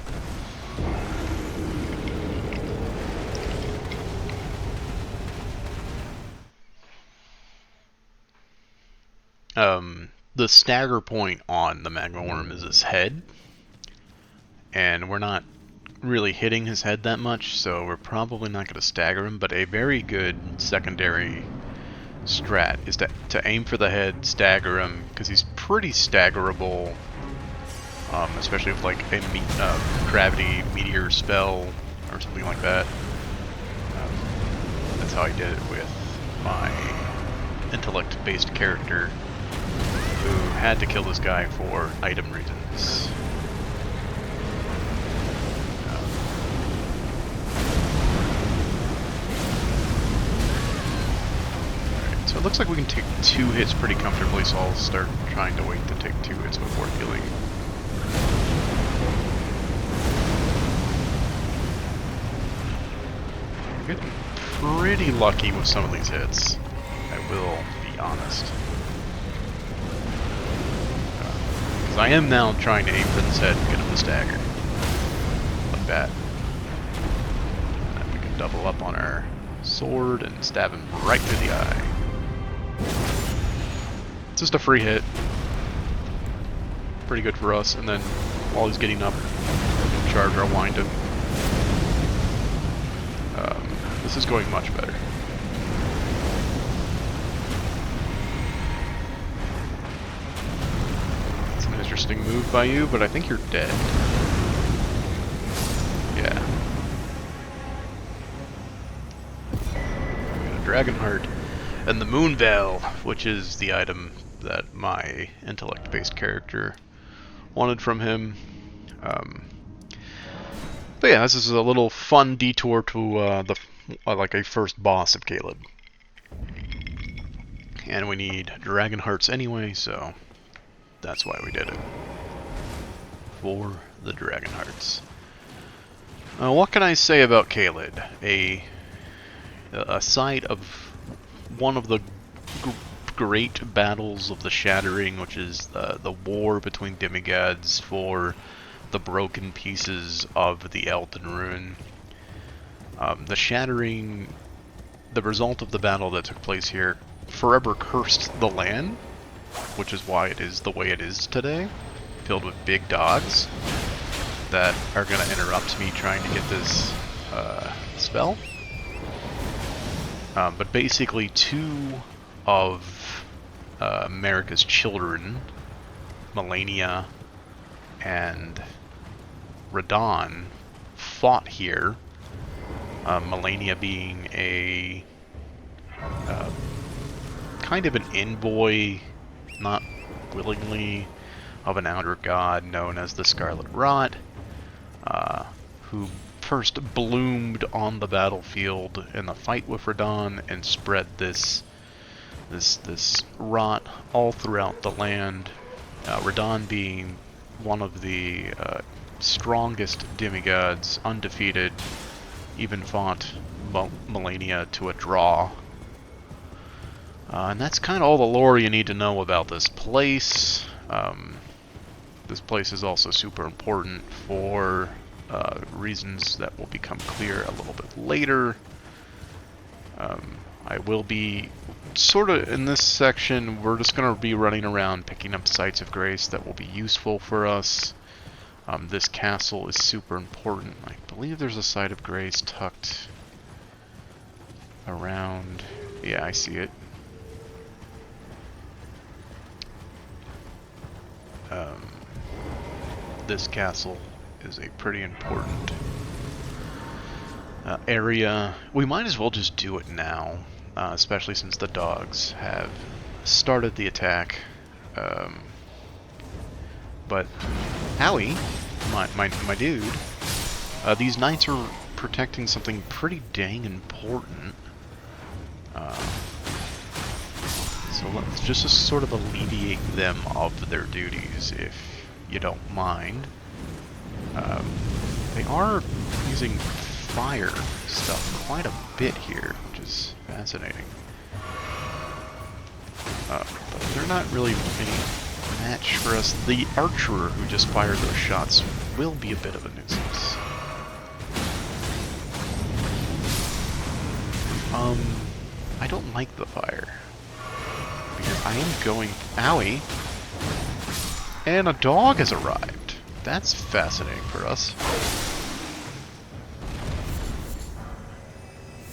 The stagger point on the magma worm is his head, and we're not really hitting his head that much, so we're probably not going to stagger him, but a very good secondary strat is to aim for the head, stagger him, because he's pretty staggerable, especially with like a gravity meteor spell or something like that. That's how I did it with my intellect-based character, who had to kill this guy for item reasons. Alright, so it looks like we can take 2 hits pretty comfortably, so I'll start trying to wait to take 2 hits before healing. I'm getting pretty lucky with some of these hits, I will be honest. I am now trying to aim for this head and get him to stagger. Like that. And then we can double up on our sword and stab him right through the eye. It's just a free hit. Pretty good for us. And then while he's getting up, charge our wind him. This is going much better. Interesting move by you, but I think you're dead. Yeah. We got a dragon heart. And the moon veil, which is the item that my intellect-based character wanted from him. But yeah, this is a little fun detour to like a first boss of Caelid. And we need dragon hearts anyway, so that's why we did it. For the dragon hearts. What can I say about Caelid? A site of one of the great battles of the Shattering, which is the war between demigods for the broken pieces of the Elden Rune. The Shattering, the result of the battle that took place here, forever cursed the land, which is why it is the way it is today, filled with big dogs that are going to interrupt me trying to get this spell. But basically 2 of America's children, Melania and Radon, fought here. Melania being a kind of an envoy, not willingly, of an outer god known as the Scarlet Rot, who first bloomed on the battlefield in the fight with Radon and spread this rot all throughout the land. Radon being one of the strongest demigods, undefeated, even fought Melania to a draw. And that's kind of all the lore you need to know about this place. This place is also super important for reasons that will become clear a little bit later. I will be sort of in this section, we're just going to be running around picking up sites of grace that will be useful for us. This castle is super important. I believe there's a site of grace tucked around. Yeah, I see it. This castle is a pretty important area. We might as well just do it now, especially since the dogs have started the attack. But Howie, my dude, these knights are protecting something pretty dang important. So let's just sort of alleviate them of their duties, if you don't mind. They are using fire stuff quite a bit here, which is fascinating. But they're not really any match for us. The archer who just fired those shots will be a bit of a nuisance. I don't like the fire. Because I am going... Owie! And a dog has arrived. That's fascinating for us.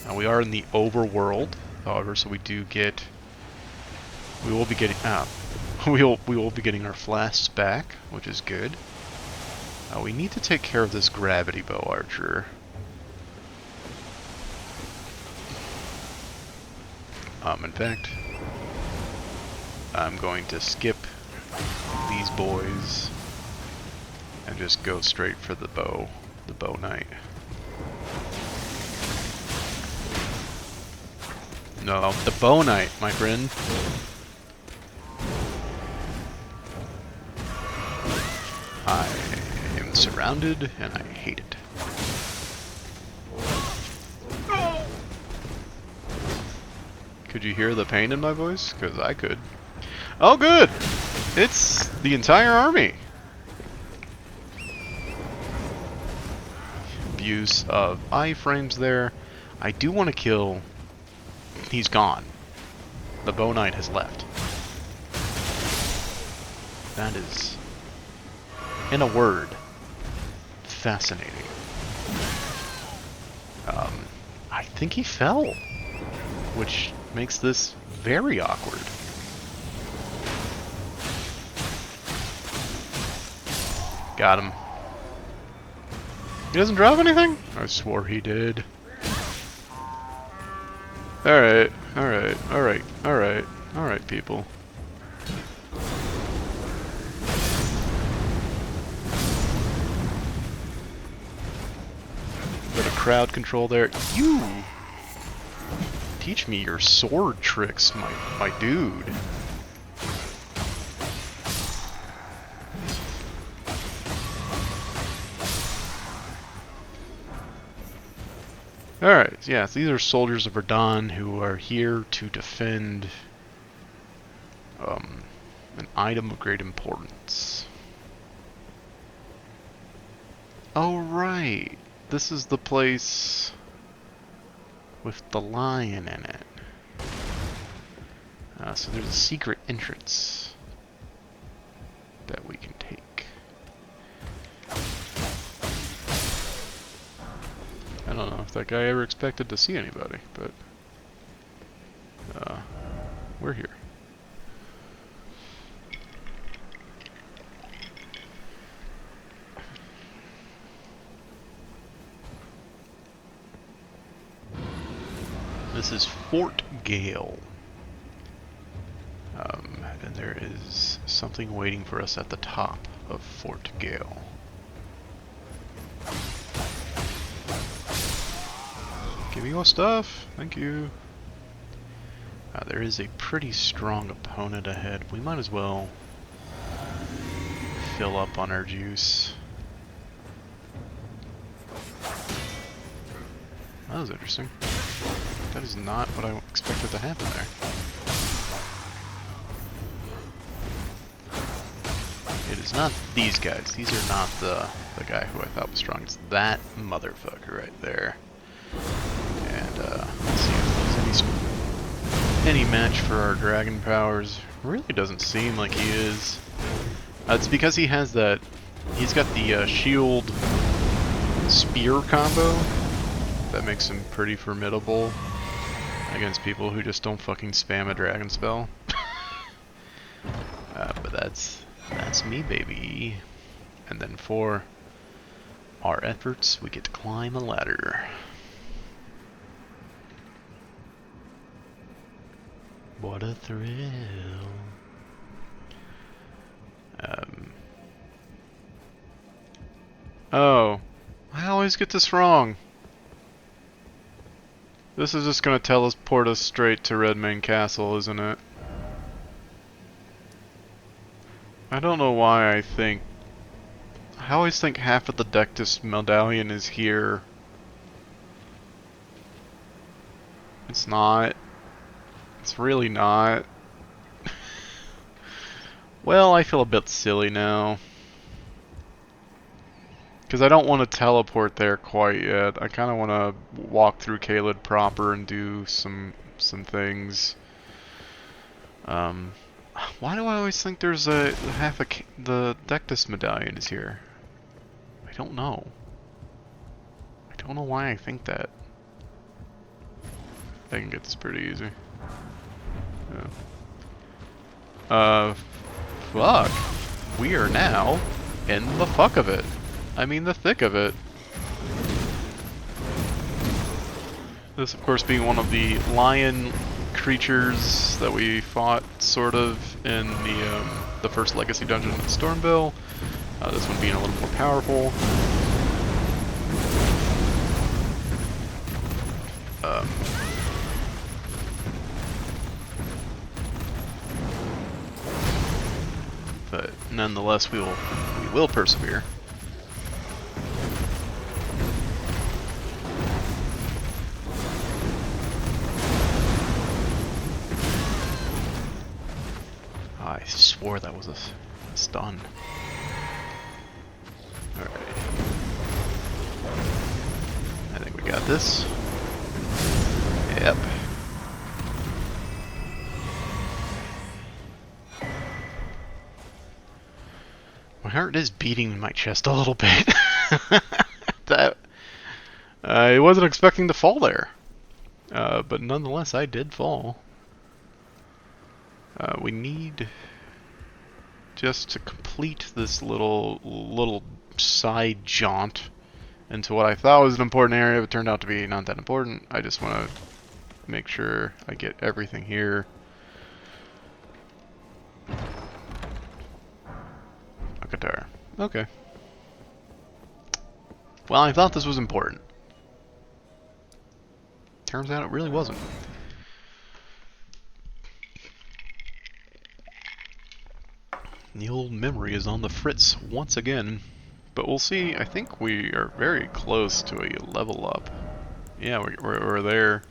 Now we are in the overworld, however, so we do get... We will be getting... we will be getting our flasks back, which is good. We need to take care of this gravity bow archer. In fact, I'm going to skip these boys and just go straight for the bow knight. No, the bow knight, my friend. I am surrounded and I hate it. Could you hear the pain in my voice? Because I could. Oh good! It's the entire army! Abuse of iframes there. I do want to kill... He's gone. The bow knight has left. That is, in a word, fascinating. I think he fell, which makes this very awkward. Got him. He doesn't drop anything? I swore he did. Alright, alright, alright, alright, alright, people. Bit of crowd control there. You! Teach me your sword tricks, my dude. Alright, yeah, these are soldiers of Verdun who are here to defend an item of great importance. Oh, right. This is the place with the lion in it. So there's a secret entrance that we can take. I don't know if that guy ever expected to see anybody, but we're here. This is Fort Gale. And there is something waiting for us at the top of Fort Gale. Give me your stuff. Thank you. There is a pretty strong opponent ahead. We might as well fill up on our juice. That was interesting. That is not what I expected to happen there. It is not these guys. These are not the guy who I thought was strong. It's that motherfucker right there. And let's see if there's any any match for our dragon powers. Really doesn't seem like he is. It's because he has that. He's got the shield spear combo that makes him pretty formidable against people who just don't fucking spam a dragon spell. But that's me, baby. And then for our efforts, we get to climb a ladder. What a thrill. Oh, I always get this wrong. This is just gonna teleport us straight to Redmane Castle, isn't it? I don't know why I always think half of the Dectus medallion is here. It's not. It's really not. Well, I feel a bit silly now. Because I don't want to teleport there quite yet. I kind of want to walk through Caelid proper and do some things. Why do I always think there's the Dectus medallion is here? I don't know. I don't know why I think that. I can get this pretty easy. Yeah. Fuck. We are now in the fuck of it. I mean the thick of it. This, of course, being one of the lion creatures that we fought, sort of, in the first Legacy dungeon with Stormville. This one being a little more powerful. But nonetheless, we will persevere. I swore that was a stun. Alright. I think we got this. Yep. My heart is beating in my chest a little bit. I wasn't expecting to fall there. But nonetheless, I did fall. We need just to complete this little side jaunt into what I thought was an important area, but turned out to be not that important. I just want to make sure I get everything here. A guitar. Okay. Well, I thought this was important. Turns out it really wasn't. The old memory is on the fritz once again. But we'll see. I think we are very close to a level up. Yeah, we're there.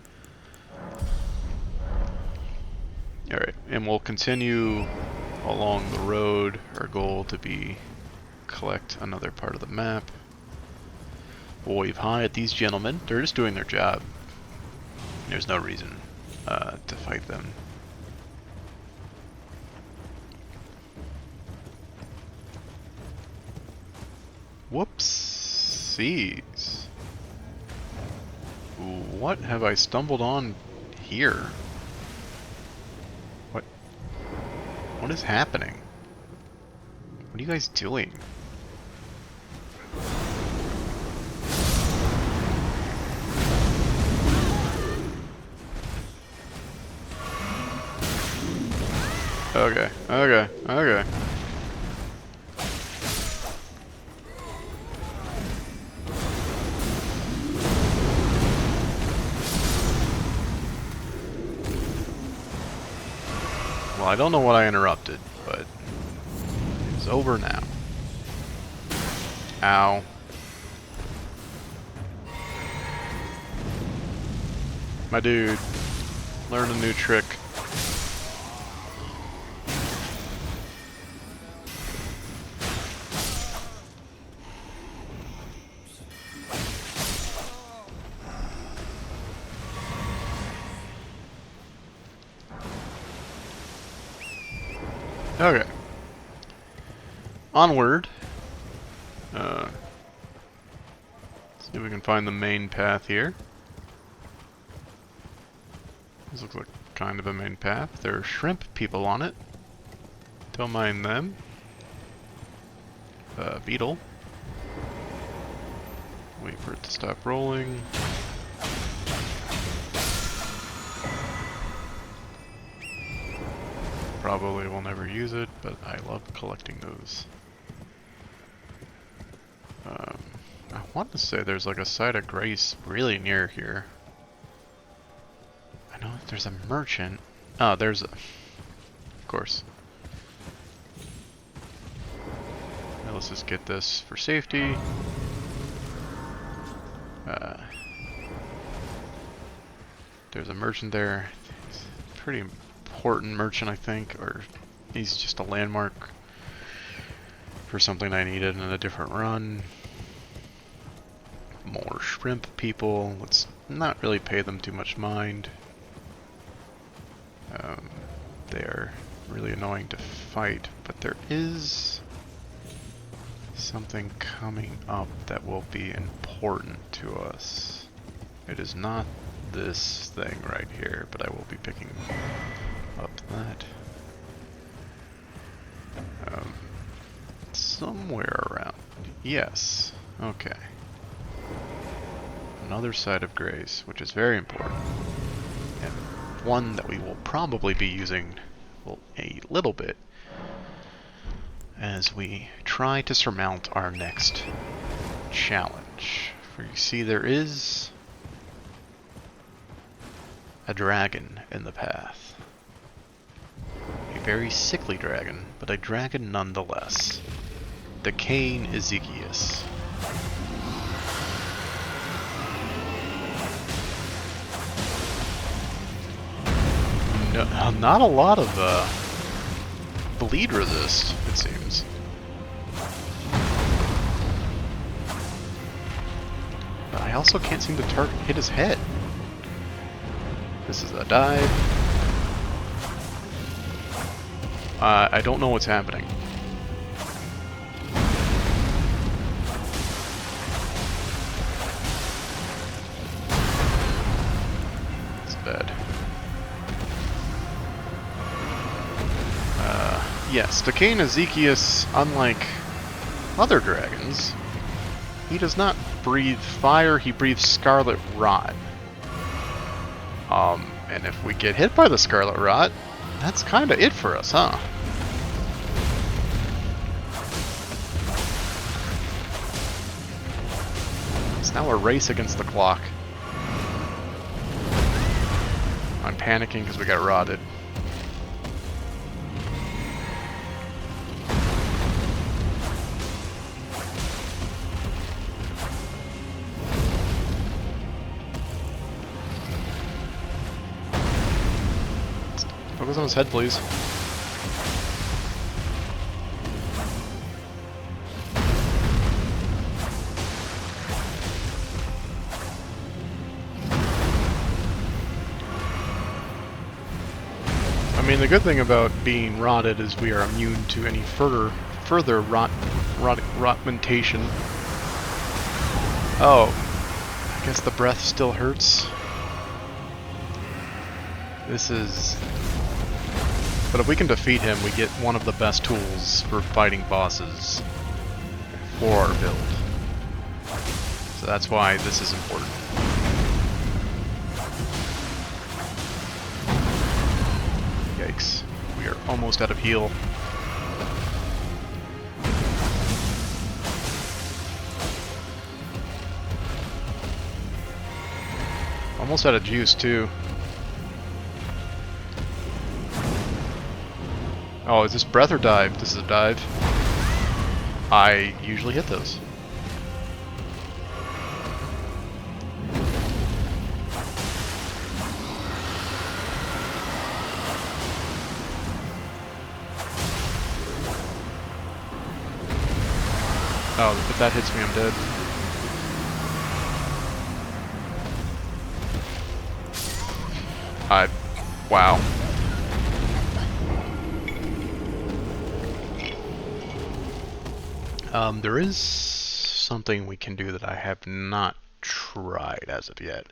Alright, and we'll continue along the road. Our goal to be collect another part of the map. We'll wave hi at these gentlemen. They're just doing their job. There's no reason to fight them. Whoopsies. What have I stumbled on here? What is happening? What are you guys doing? Okay, okay, okay. Well, I don't know what I interrupted, but it's over now. Ow. My dude, learn a new trick. Okay. Onward. See if we can find the main path here. This looks like kind of a main path. There are shrimp people on it. Don't mind them. Beetle. Wait for it to stop rolling. Probably will never use it, but I love collecting those. I want to say there's like a site of grace really near here. I know if there's a merchant. Oh, there's a... Of course. Now let's just get this for safety. There's a merchant there. He's a pretty important merchant, I think, or he's just a landmark for something I needed in a different run. More shrimp people. Let's not really pay them too much mind. They are really annoying to fight, but there is something coming up that will be important to us. It is not this thing right here, but I will be picking up that. Somewhere around. Yes. Okay. Another site of grace, which is very important. And one that we will probably be using a little bit as we try to surmount our next challenge. For you see, there is a dragon in the path. A very sickly dragon, but a dragon nonetheless. The Cain Ezekias. No, not a lot of bleed resist, it seems. But I also can't seem to hit his head. This is a dive. I don't know what's happening. It's bad. Yes, the Cain Ezekias, unlike other dragons, he does not breathe fire, he breathes scarlet rot. And if we get hit by the scarlet rot, that's kind of it for us, huh? It's now a race against the clock. I'm panicking because we got rotted. Focus on his head, please. I mean, the good thing about being rotted is we are immune to any further rotmentation. Oh, I guess the breath still hurts. This is... But if we can defeat him, we get one of the best tools for fighting bosses for our build. So that's why this is important. Yikes. We are almost out of heal. Almost out of juice, too. Oh, is this breath or dive? This is a dive. I usually hit those. Oh, if that hits me, I'm dead. Wow. There is something we can do that I have not tried as of yet.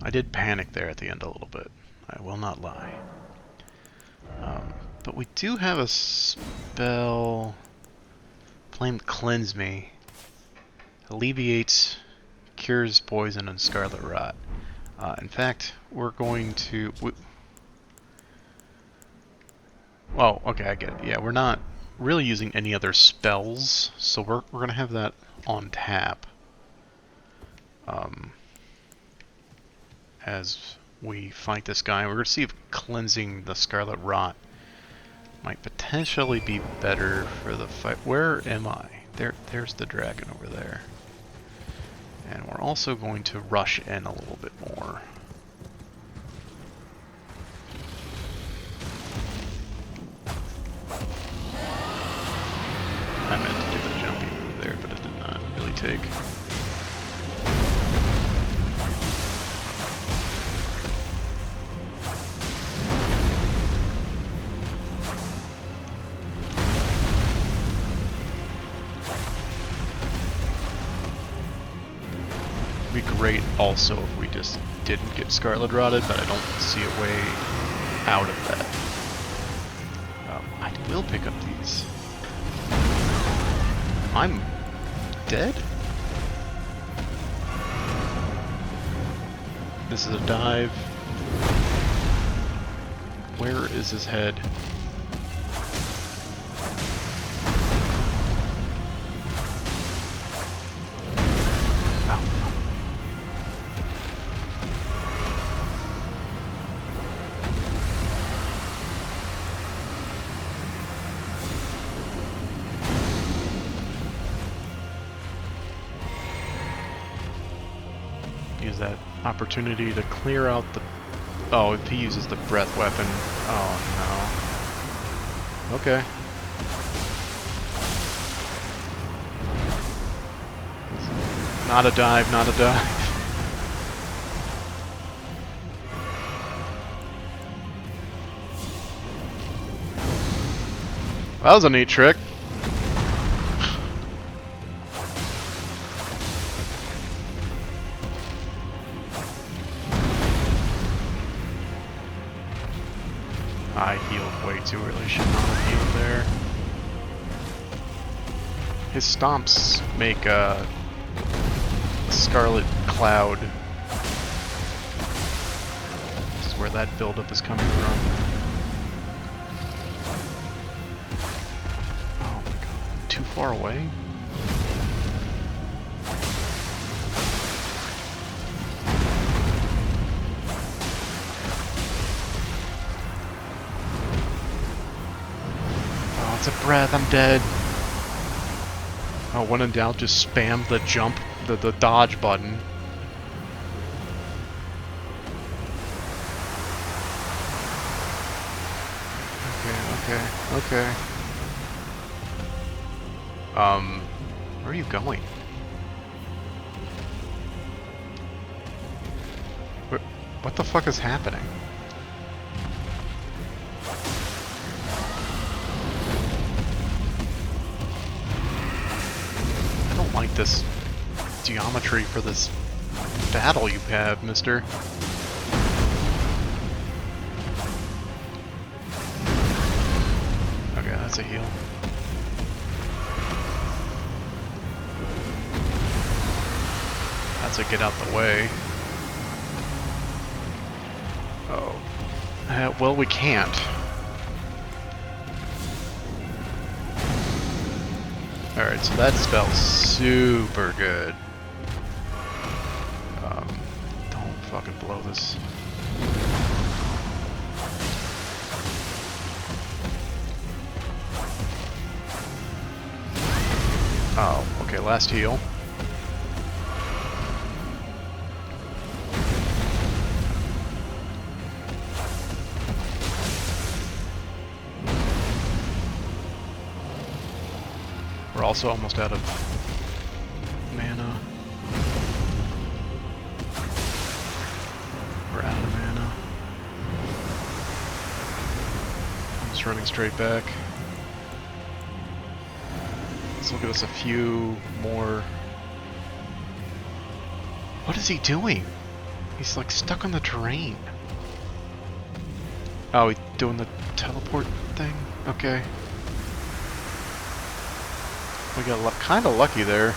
I did panic there at the end a little bit. I will not lie. But we do have a spell... Flame Cleanse Me. Alleviates, cures poison and scarlet rot. In fact, we're going to... Well, okay, I get it. Yeah, we're not really using any other spells, so we're going to have that on tap. As we fight this guy. We're going to see if cleansing the scarlet rot might potentially be better for the fight. Where am I? There's the dragon over there. And we're also going to rush in a little bit more. I meant to do the jumpy move there, but it did not really take. It'd be great also if we just didn't get Scarlet Rotted, but I don't see a way out of that. I will pick up these. I'm dead? This is a dive. Where is his head? Use that opportunity to clear out the... Oh, if he uses the breath weapon... Oh, no. Okay. Not a dive, not a dive. That was a neat trick. I healed way too early, should not have healed there. His stomps make a scarlet cloud. This is where that buildup is coming from. Oh my god, too far away? It's a breath, I'm dead. Oh, when in doubt, just spam the jump, the dodge button. Okay. Where are you going? What the fuck is happening? Like this geometry for this battle you have, mister. Okay, that's a heal. That's a get out the way. Oh. Well, we can't. Alright, so that spell's super good. Don't fucking blow this. Oh, okay, last heal. We're also almost out of mana. We're out of mana. I'm just running straight back. Let's look at us a few more. What is he doing? He's like stuck on the terrain. Oh, he's doing the teleport thing? Okay. We got kind of lucky there.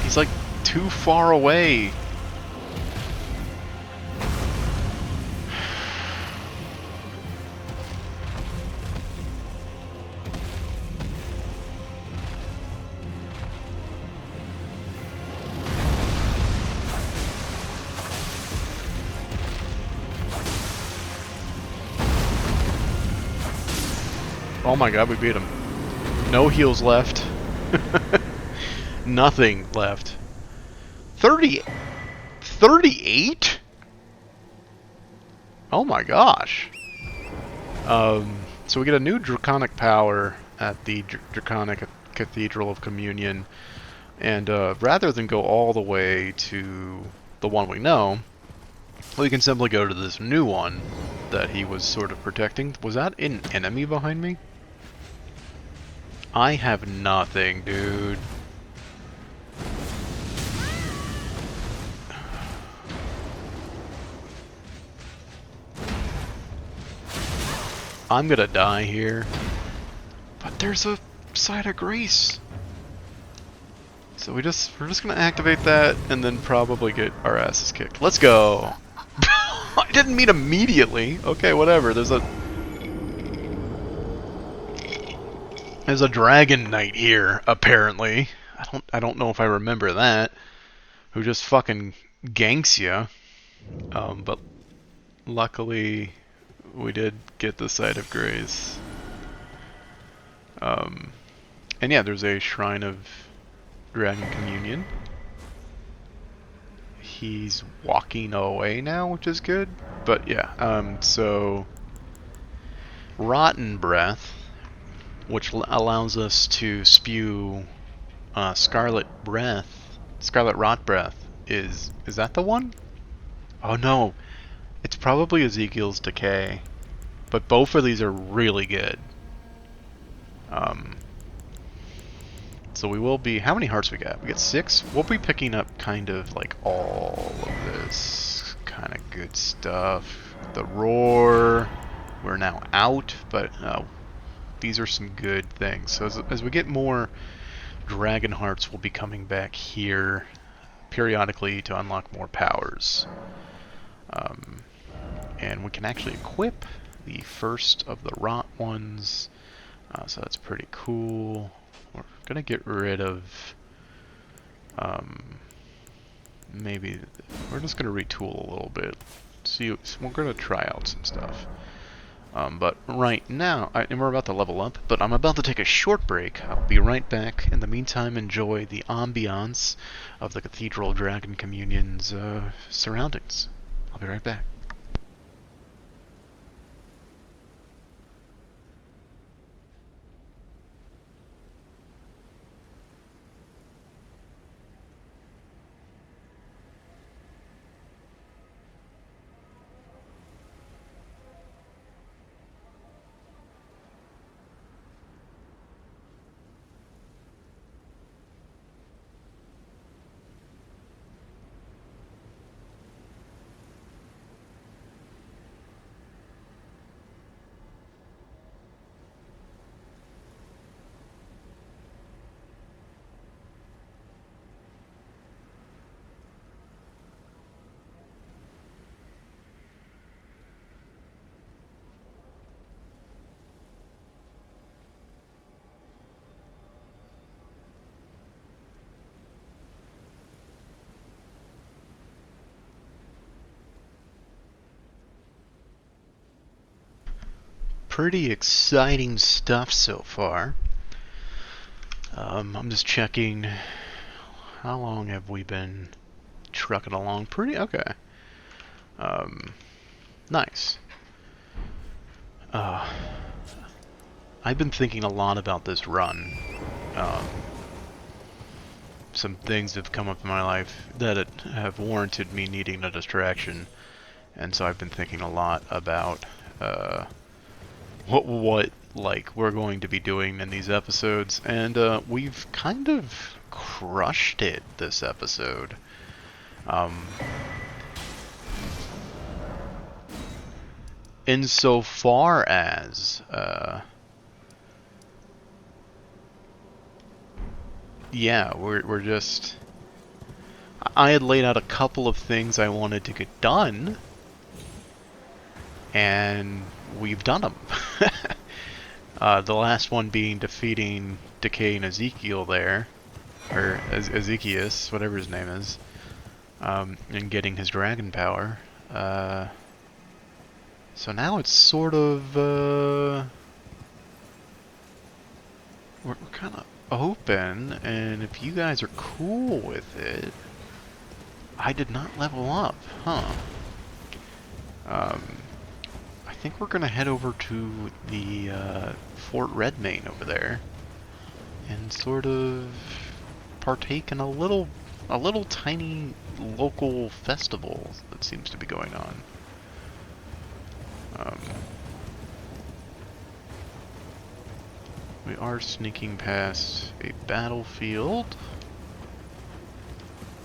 He's like too far away. Oh my god, we beat him. No heals left. Nothing left. 38? Oh my gosh. So we get a new draconic power at the Draconic Cathedral of Communion. And rather than go all the way to the one we know, we can simply go to this new one that he was sort of protecting. Was that an enemy behind me? I have nothing, dude. I'm gonna die here. But there's a side of grace. So we're just gonna activate that and then probably get our asses kicked. Let's go. I didn't mean immediately. Okay, whatever. There's a dragon knight here, apparently. I don't know if I remember that. Who just fucking ganks ya. But luckily we did get the Site of Grace. And yeah, there's a Shrine of Dragon Communion. He's walking away now, which is good. But yeah, so Rotten Breath, which allows us to spew Scarlet Rot Breath. Is that the one? Oh no, it's probably Ezekiel's Decay. But both of these are really good. So we will be... How many hearts we got? We got 6? We'll be picking up kind of like all of this kind of good stuff. The Roar, we're now out, but these are some good things. So as we get more Dragon Hearts, we'll be coming back here periodically to unlock more powers. And we can actually equip the first of the Rot ones, so that's pretty cool. We're gonna get rid of maybe we're just gonna retool a little bit. See, we're gonna try out some stuff. But right now, and we're about to level up, but I'm about to take a short break. I'll be right back. In the meantime, enjoy the ambiance of the Cathedral Dragon Communion's surroundings. I'll be right back. Pretty exciting stuff so far. I'm just checking how long have we been trucking along. Pretty okay. Nice. I've been thinking a lot about this run. Some things have come up in my life that have warranted me needing a distraction, and so I've been thinking a lot about what like we're going to be doing in these episodes, and we've kind of crushed it this episode. Insofar as yeah, we're just, I had laid out a couple of things I wanted to get done, and we've done them. The last one being defeating Decay and Ezekiel there, or Ezekius, whatever his name is, and getting his dragon power. So now it's sort of, we're kind of open, and if you guys are cool with it, I did not level up, huh? I think we're gonna head over to the Fort Redmayne over there, and sort of partake in a little tiny local festival that seems to be going on. We are sneaking past a battlefield.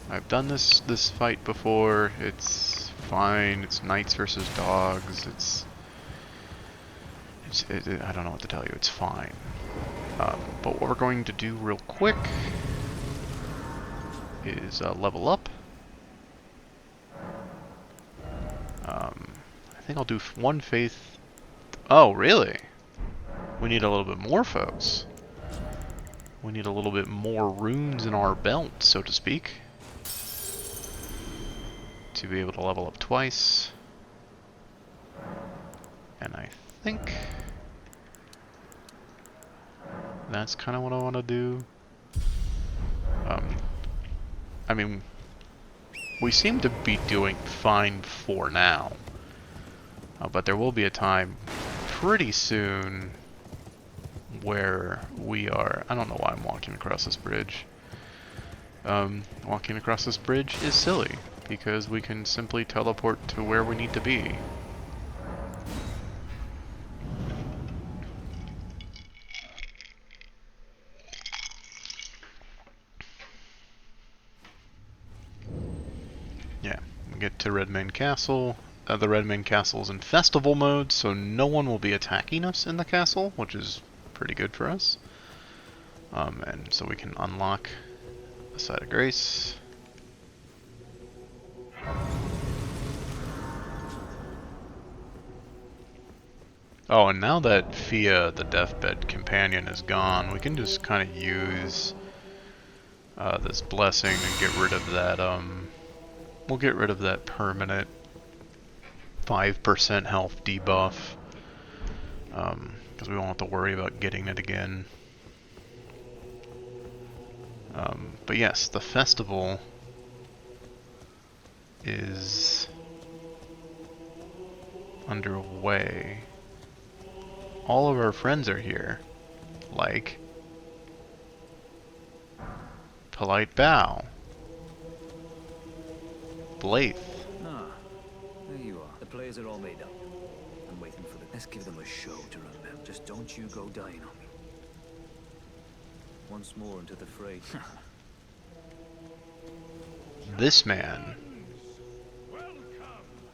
I've done this fight before. It's fine. It's knights versus dogs. I don't know what to tell you. It's fine. But what we're going to do real quick is level up. I think I'll do one faith. Oh, really? We need a little bit more, folks. We need a little bit more runes in our belt, so to speak, to be able to level up twice. And I think that's kind of what I want to do. I mean, we seem to be doing fine for now, but there will be a time pretty soon where we are... I don't know why I'm walking across this bridge. Walking across this bridge is silly, because we can simply teleport to where we need to be. Yeah, we get to Redmayne Castle. The Redmayne Castle is in festival mode, so no one will be attacking us in the castle, which is pretty good for us. And so we can unlock the Side of Grace. Oh, and now that Fia, the Deathbed Companion, is gone, we can just kind of use this blessing and get rid of that, we'll get rid of that permanent 5% health debuff, because we won't have to worry about getting it again. But yes, the festival is underway. All of our friends are here, like Polite Bow, Blaith. Ah, there you are. The players are all made up. I'm waiting for the... Let's give them a show to remember. Just don't you go dying on me. Once more into the fray. This man.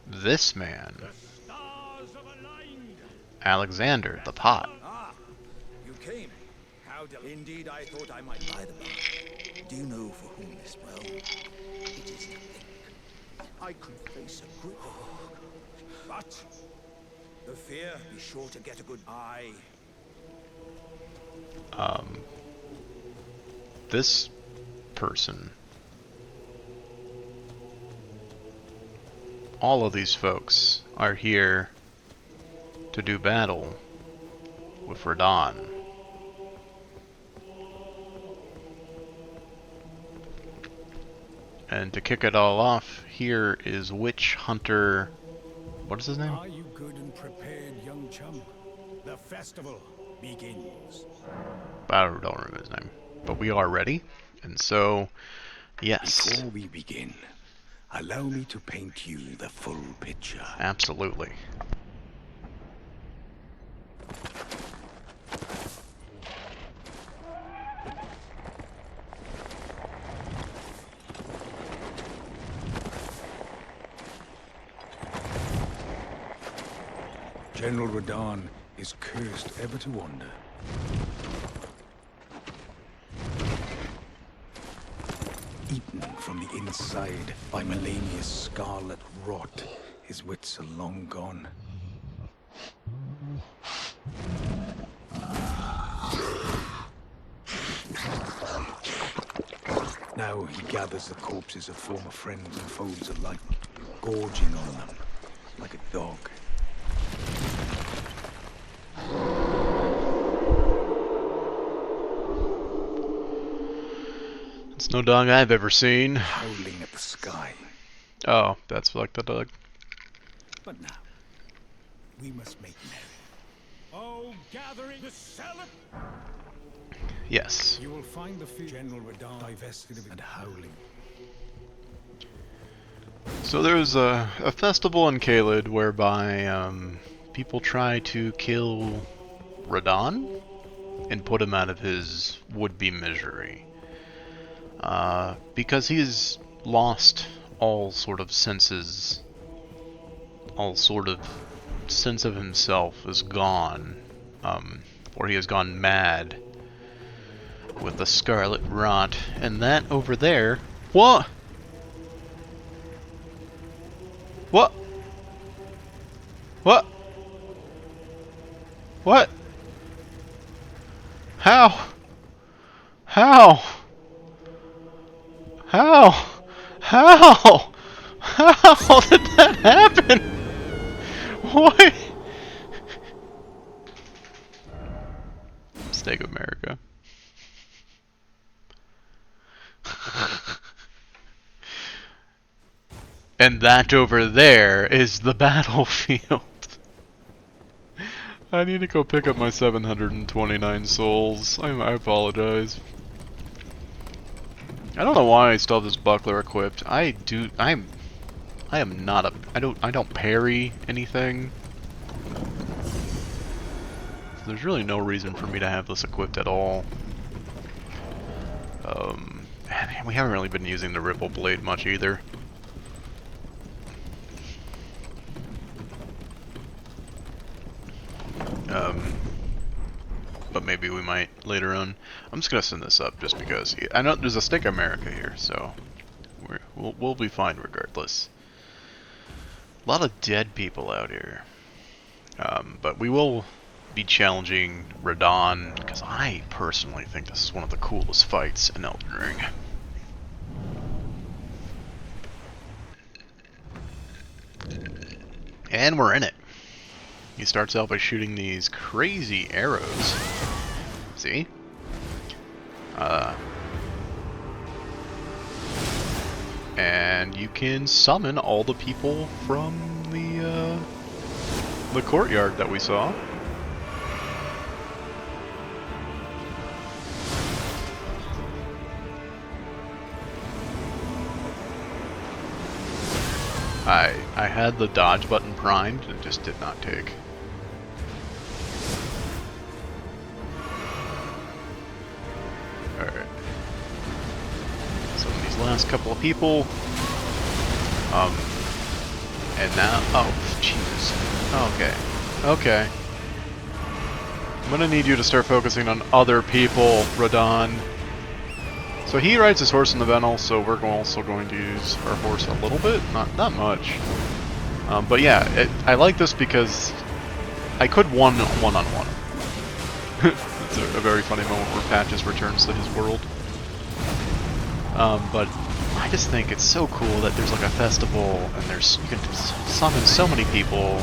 This man. Alexander the Pot. Ah, you came. How indeed, I thought I might buy the bar. Do you know for whom this well? It is to think. I could face a good... But the fear, be sure to get a good eye. This person. All of these folks are here to do battle with Radon. And to kick it all off, here is Witch Hunter... What is his name? Are you good and prepared, young chum? The festival begins. I don't remember his name. But we are ready. And so, yes. Before we begin, allow me to paint you the full picture. Absolutely. General Radahn is cursed ever to wander. Eaten from the inside by Melania's scarlet rot, his wits are long gone. Now he gathers the corpses of former friends and foes alike, gorging on them like a dog. It's no dog I've ever seen. Howling at the sky. Oh, that's like the dog. But now, we must make merry. Oh, gathering the celeb! Yes. You will find the General Radahn divested of and howling. So there's a festival in Caelid whereby people try to kill Radahn and put him out of his would-be misery. Because he's lost all sort of senses, all sort of sense of himself is gone, or he has gone mad with the scarlet rot, and that over there, what? What? What? What? How? How? How? How? How did that happen? What? Mistake of America. And that over there is the battlefield. I need to go pick up my 729 souls. I apologize. I don't know why I still have this buckler equipped. I am not a I don't parry anything. So there's really no reason for me to have this equipped at all. And we haven't really been using the Ripple Blade much either. But maybe we might later on. I'm just gonna send this up just because I know there's a Stick America here, so we'll be fine regardless. A lot of dead people out here, but we will be challenging Radahn because I personally think this is one of the coolest fights in Elden Ring. And we're in it. He starts out by shooting these crazy arrows. See? And you can summon all the people from the courtyard that we saw. I had the dodge button primed and it just did not take. Alright. So these last couple of people. And now, oh, Jesus. Okay. Okay. I'm gonna need you to start focusing on other people, Radahn. So he rides his horse in the Venal, so we're also going to use our horse a little bit, not much. But yeah, I like this because I could one-on-one. It's a very funny moment where Patches returns to his world. But I just think it's so cool that there's like a festival and you can summon so many people,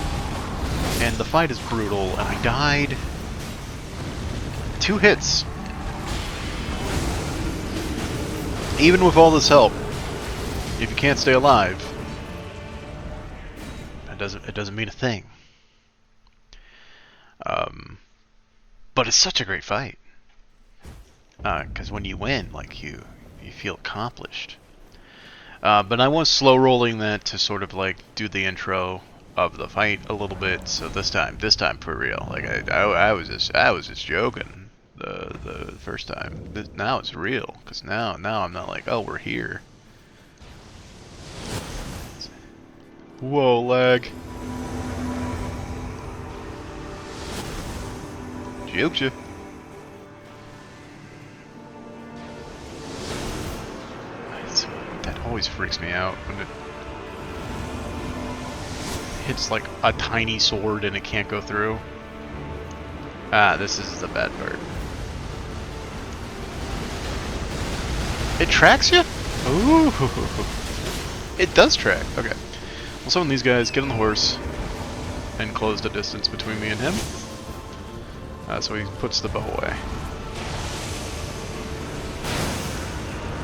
and the fight is brutal. And I died 2 hits. Even with all this help, if you can't stay alive, it doesn't mean a thing. But it's such a great fight, because when you win, like you feel accomplished. But I was slow rolling that to sort of like do the intro of the fight a little bit. So this time for real, like I was just joking the first time. Now it's real, because now I'm not like, oh, we're here. Whoa, lag. Juked you. That always freaks me out when it hits like a tiny sword and it can't go through. Ah, this is the bad part. It tracks you? Ooh. It does track. Okay. Well, some of these guys get on the horse and close the distance between me and him. So he puts the bow away.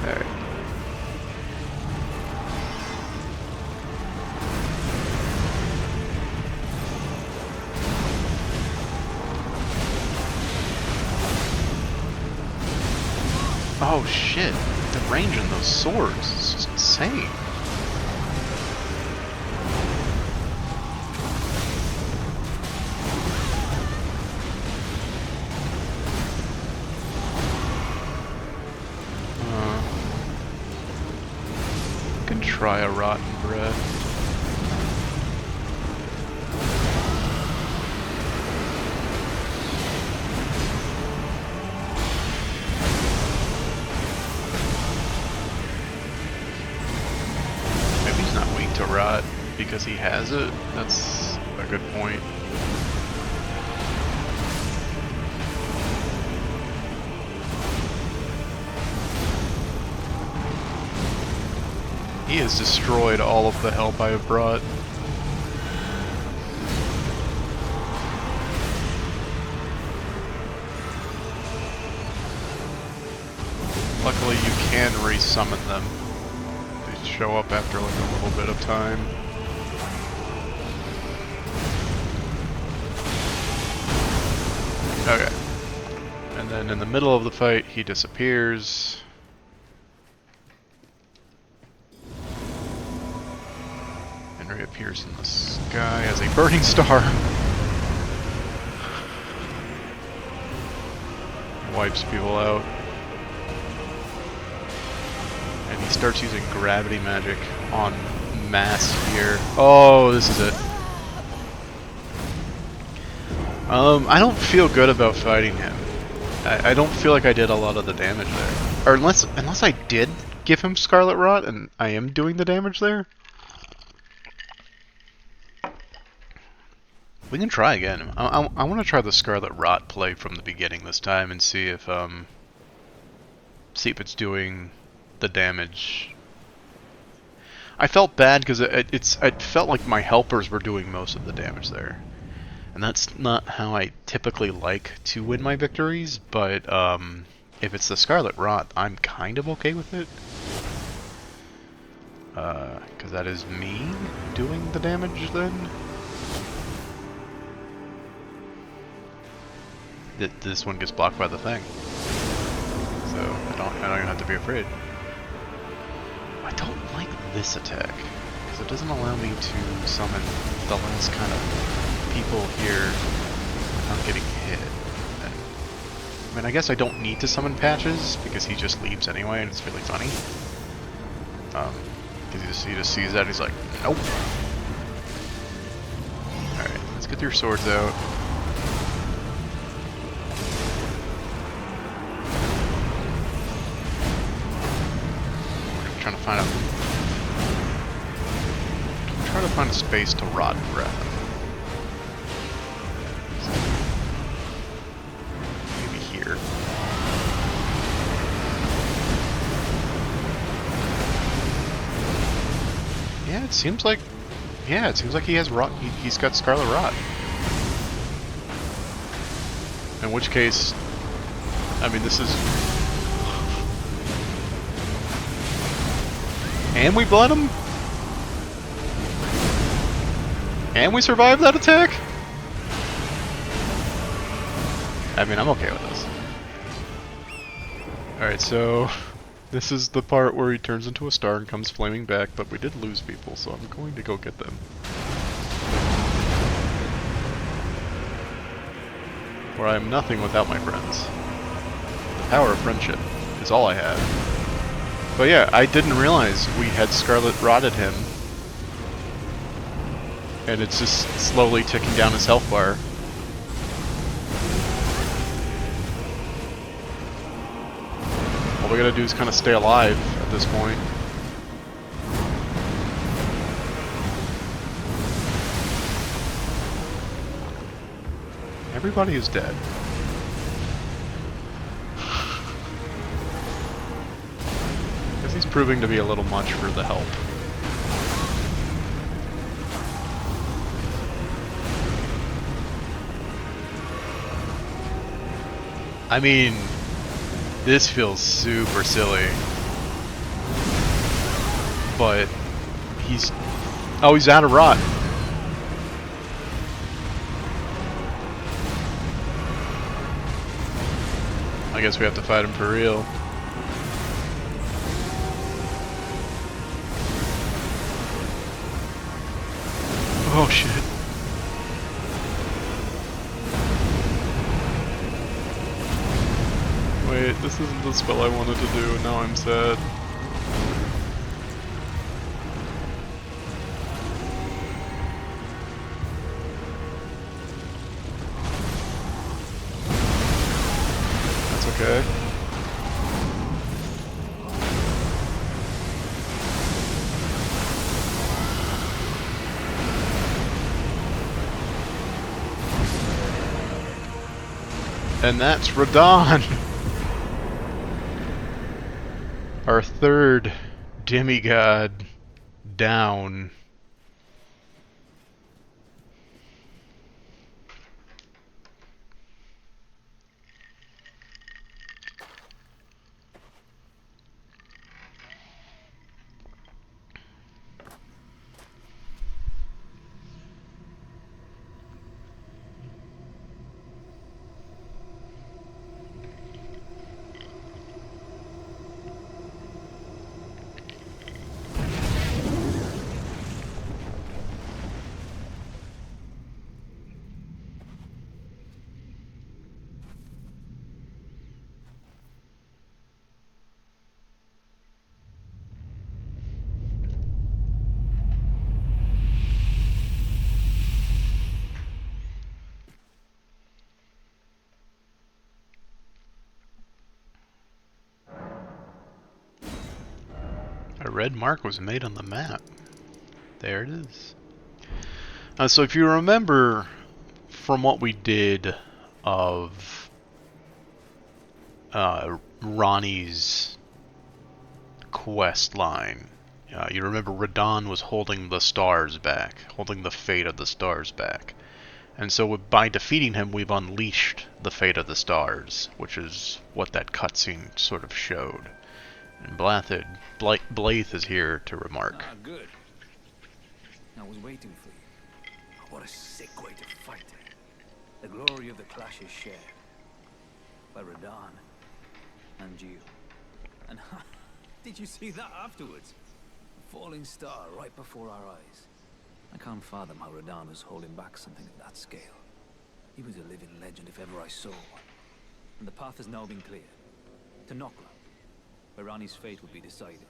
Alright. Oh shit, the range in those swords is just insane. Can try a rotten bread. To rot because he has it. That's a good point. He has destroyed all of the help I have brought. Luckily you can resummon them. Show up after like a little bit of time. Okay. And then in the middle of the fight, he disappears. And reappears in the sky as a burning star. Wipes people out. And he starts using gravity magic on mass here. Oh, this is it. I don't feel good about fighting him. I don't feel like I did a lot of the damage there. Or unless I did give him Scarlet Rot and I am doing the damage there. We can try again. I want to try the Scarlet Rot play from the beginning this time and see if it's doing the damage. I felt bad because it felt like my helpers were doing most of the damage there, and that's not how I typically like to win my victories. But if it's the Scarlet Rot, I'm kind of okay with it, because that is me doing the damage then. This one gets blocked by the thing, so I don't have to be afraid. I don't like this attack, because it doesn't allow me to summon the last kind of people here without getting hit. And, I mean, I guess I don't need to summon Patches, because he just leaves anyway, and it's really funny. Because he just sees that, and he's like, nope. Alright, let's get your swords out. Trying to find a space to rot breath. Maybe here. Yeah, it seems like he has rot. He's got Scarlet Rot. In which case, I mean, this is. And we bled him? And we survived that attack? I mean, I'm okay with this. Alright, so this is the part where he turns into a star and comes flaming back, but we did lose people, so I'm going to go get them. For I am nothing without my friends. The power of friendship is all I have. But yeah, I didn't realize we had Scarlet Rotted him. And it's just slowly ticking down his health bar. All we gotta do is kind of stay alive at this point. Everybody is dead. Guess he's proving to be a little much for the help. I mean, this feels super silly. But he's... oh, he's out of rot. I guess we have to fight him for real. Oh shit. Wait, this isn't the spell I wanted to do, and now I'm sad. That's okay. And that's Radon! Our third demigod down. A red mark was made on the map. There it is. So if you remember from what we did of Ronnie's quest line, you remember Radon was holding the stars back, holding the fate of the stars back. And so by defeating him, we've unleashed the fate of the stars, which is what that cutscene sort of showed. And Blythe is here to remark. Ah, good. I was waiting for you. What a sick way to fight. The glory of the clash is shared by Radon and you. And did you see that afterwards? A falling star right before our eyes. I can't fathom how Radon was holding back something of that scale. He was a living legend if ever I saw one. And the path has now been cleared. To Nokla, where Rani's fate will be decided.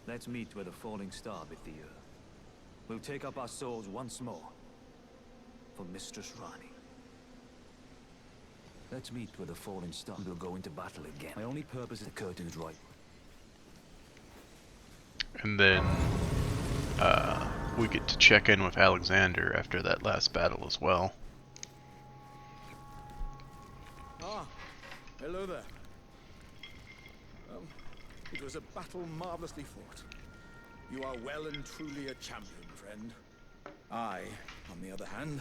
Let's meet where the falling star bit the earth. We'll take up our swords once more for Mistress Rani. Let's meet where the falling star will go into battle again. My only purpose is the curtain's right. And then we get to check in with Alexander after that last battle as well. Ah, hello there. It was a battle marvelously fought. You are well and truly a champion, friend. I, on the other hand,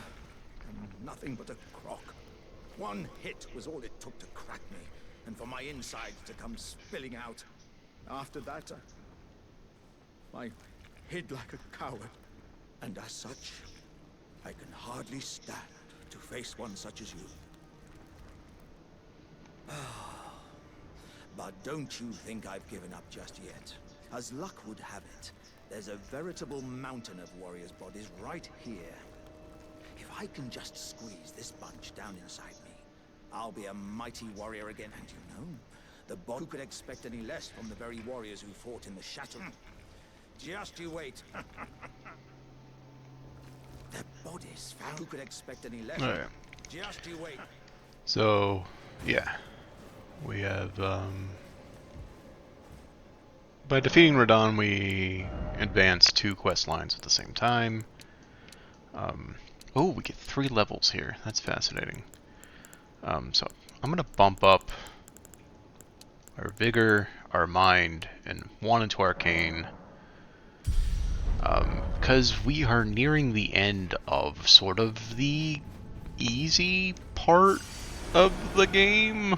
am nothing but a crock. One hit was all it took to crack me, and for my insides to come spilling out. After that, I hid like a coward. And as such, I can hardly stand to face one such as you. But don't you think I've given up just yet. As luck would have it, there's a veritable mountain of warriors' bodies right here. If I can just squeeze this bunch down inside me, I'll be a mighty warrior again. And you know, who could expect any less from the very warriors who fought in the Chateau? Just you wait. Their bodies found. Who could expect any less? Alright. Just you wait. So, yeah. We have, by defeating Radon, we advance 2 quest lines at the same time. Oh, we get 3 levels here. That's fascinating. So I'm gonna bump up our vigor, our mind, and 1 into arcane. Because we are nearing the end of sort of the easy part of the game.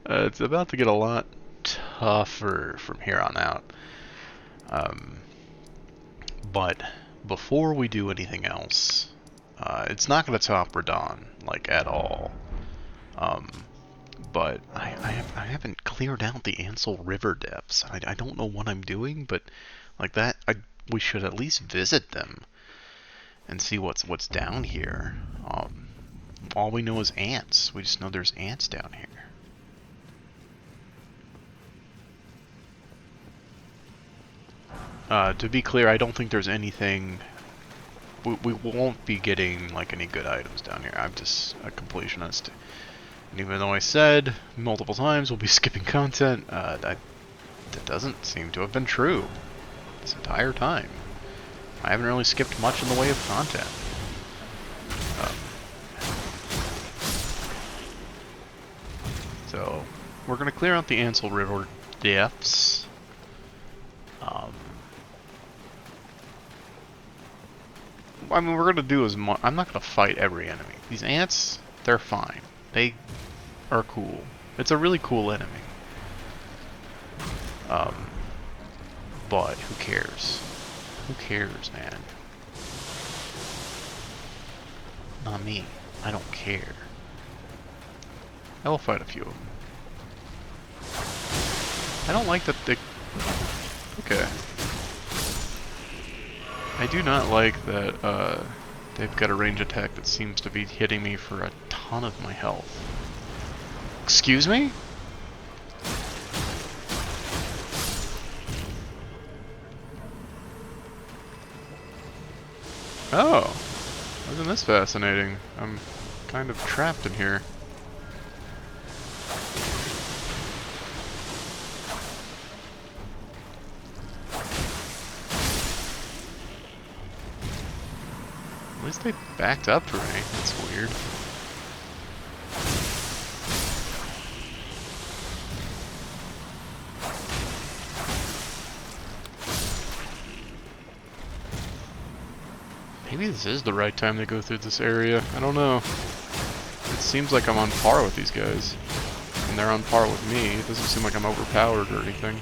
It's about to get a lot tougher from here on out. But before we do anything else, it's not going to top Radon, like, at all. But I haven't cleared out the Ansel River depths. I don't know what I'm doing, but like that, we should at least visit them and see what's down here. All we know is ants. We just know there's ants down here. To be clear, I don't think there's anything... We won't be getting, like, any good items down here. I'm just a completionist. And even though I said multiple times we'll be skipping content, that doesn't seem to have been true this entire time. I haven't really skipped much in the way of content. So, we're going to clear out the Ansel River depths. I mean, we're going to do as much... I'm not going to fight every enemy. These ants, they're fine. They are cool. It's a really cool enemy. But who cares? Who cares, man? Not me. I don't care. I will fight a few of them. I don't like that they... Okay. I do not like that they've got a range attack that seems to be hitting me for a ton of my health. Excuse me? Oh, isn't this fascinating? I'm kind of trapped in here. At least they backed up for me. That's weird. Maybe this is the right time to go through this area. I don't know. It seems like I'm on par with these guys. And they're on par with me. It doesn't seem like I'm overpowered or anything.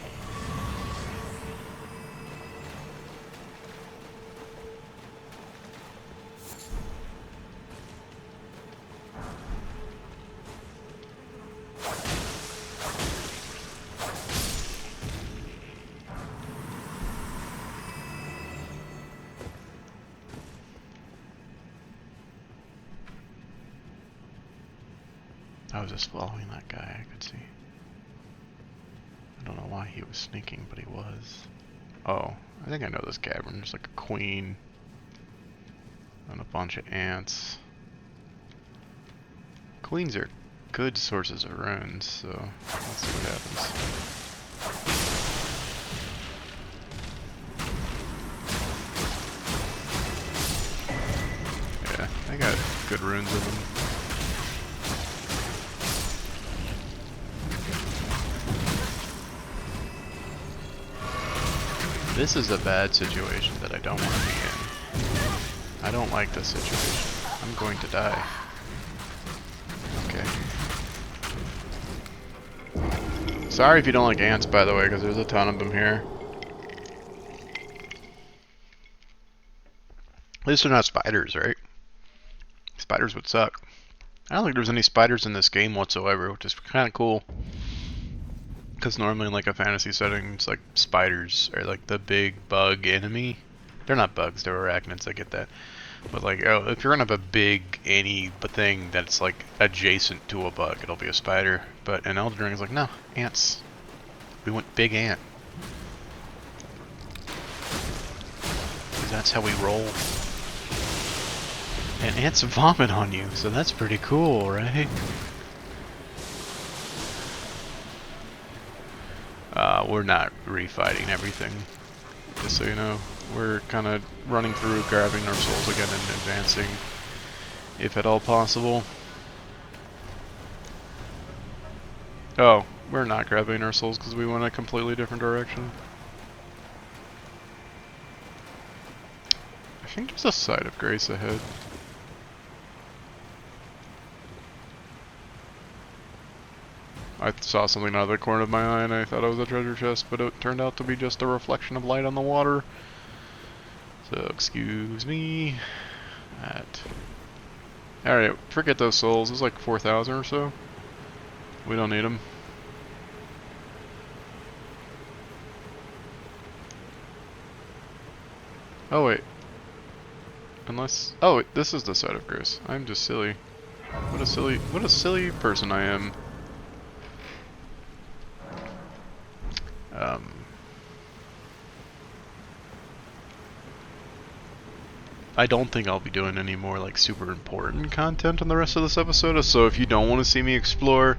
I was just following that guy, I could see. I don't know why he was sneaking, but he was. Oh, I think I know this cavern. There's like a queen and a bunch of ants. Queens are good sources of runes, so let's see what happens. Yeah, they got good runes in them. This is a bad situation that I don't want to be in. I don't like this situation. I'm going to die. Okay. Sorry if you don't like ants, by the way, because there's a ton of them here. At least they're not spiders, right? Spiders would suck. I don't think there's any spiders in this game whatsoever, which is kind of cool. Because normally in like a fantasy setting, it's like spiders are like the big bug enemy. They're not bugs, they're arachnids, I get that. But like, oh, if you're gonna have a big thing that's like adjacent to a bug, it'll be a spider. But in Elden Ring, it's like, no, ants. We want big ant. Because that's how we roll. And ants vomit on you, so that's pretty cool, right? we're not refighting everything, just so you know. We're kind of running through, grabbing our souls again and advancing, if at all possible. Oh, we're not grabbing our souls because we went a completely different direction. I think there's a side of grace ahead. I saw something out of the corner of my eye and I thought it was a treasure chest, but it turned out to be just a reflection of light on the water. So, excuse me. Alright, forget those souls. There's like 4,000 or so. We don't need them. Oh, wait. Unless... Oh, wait, this is the side of grace. I'm just silly. What a silly person I am. I don't think I'll be doing any more like super important content on the rest of this episode, so if you don't want to see me explore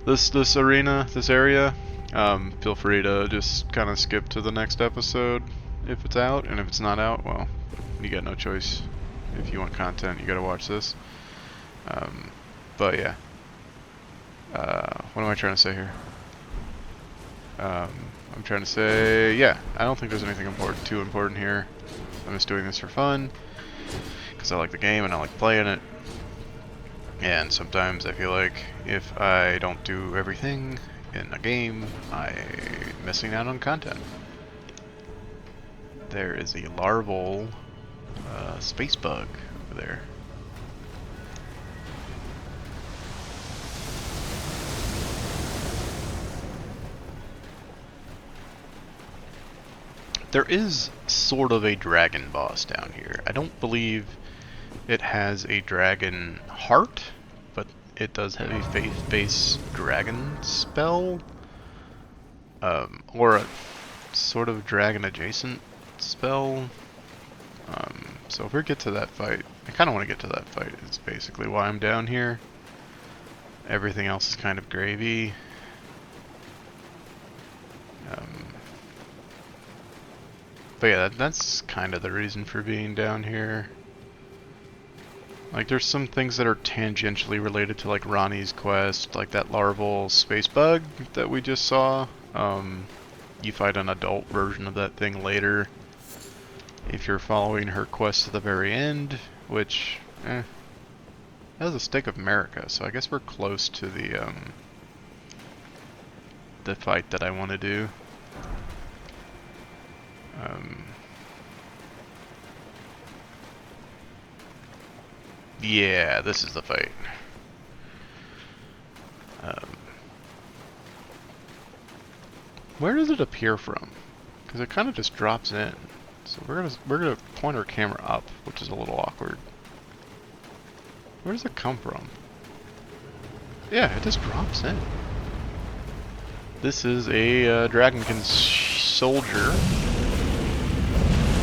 this arena, this area, feel free to just kind of skip to the next episode if it's out, and if it's not out, well, you got no choice. If you want content, you gotta watch this. But yeah. What am I trying to say here? I'm trying to say, yeah, I don't think there's anything too important here. I'm just doing this for fun, because I like the game and I like playing it. And sometimes I feel like if I don't do everything in a game, I'm missing out on content. There is a larval space bug over there. There is sort of a dragon boss down here. I don't believe it has a dragon heart, but it does have a faith-based dragon spell. Or a sort of dragon-adjacent spell. So if we get to that fight, I kind of want to get to that fight. It's basically why I'm down here. Everything else is kind of gravy. But yeah, that's kind of the reason for being down here. Like, there's some things that are tangentially related to, like, Ronnie's quest, like that larval space bug that we just saw. You fight an adult version of that thing later if you're following her quest to the very end, which, that was a Stake of America, so I guess we're close to the fight that I want to do. Yeah, this is the fight. Where does it appear from? Because it kind of just drops in. So we're gonna point our camera up, which is a little awkward. Where does it come from? Yeah, it just drops in. This is a Dragonkin soldier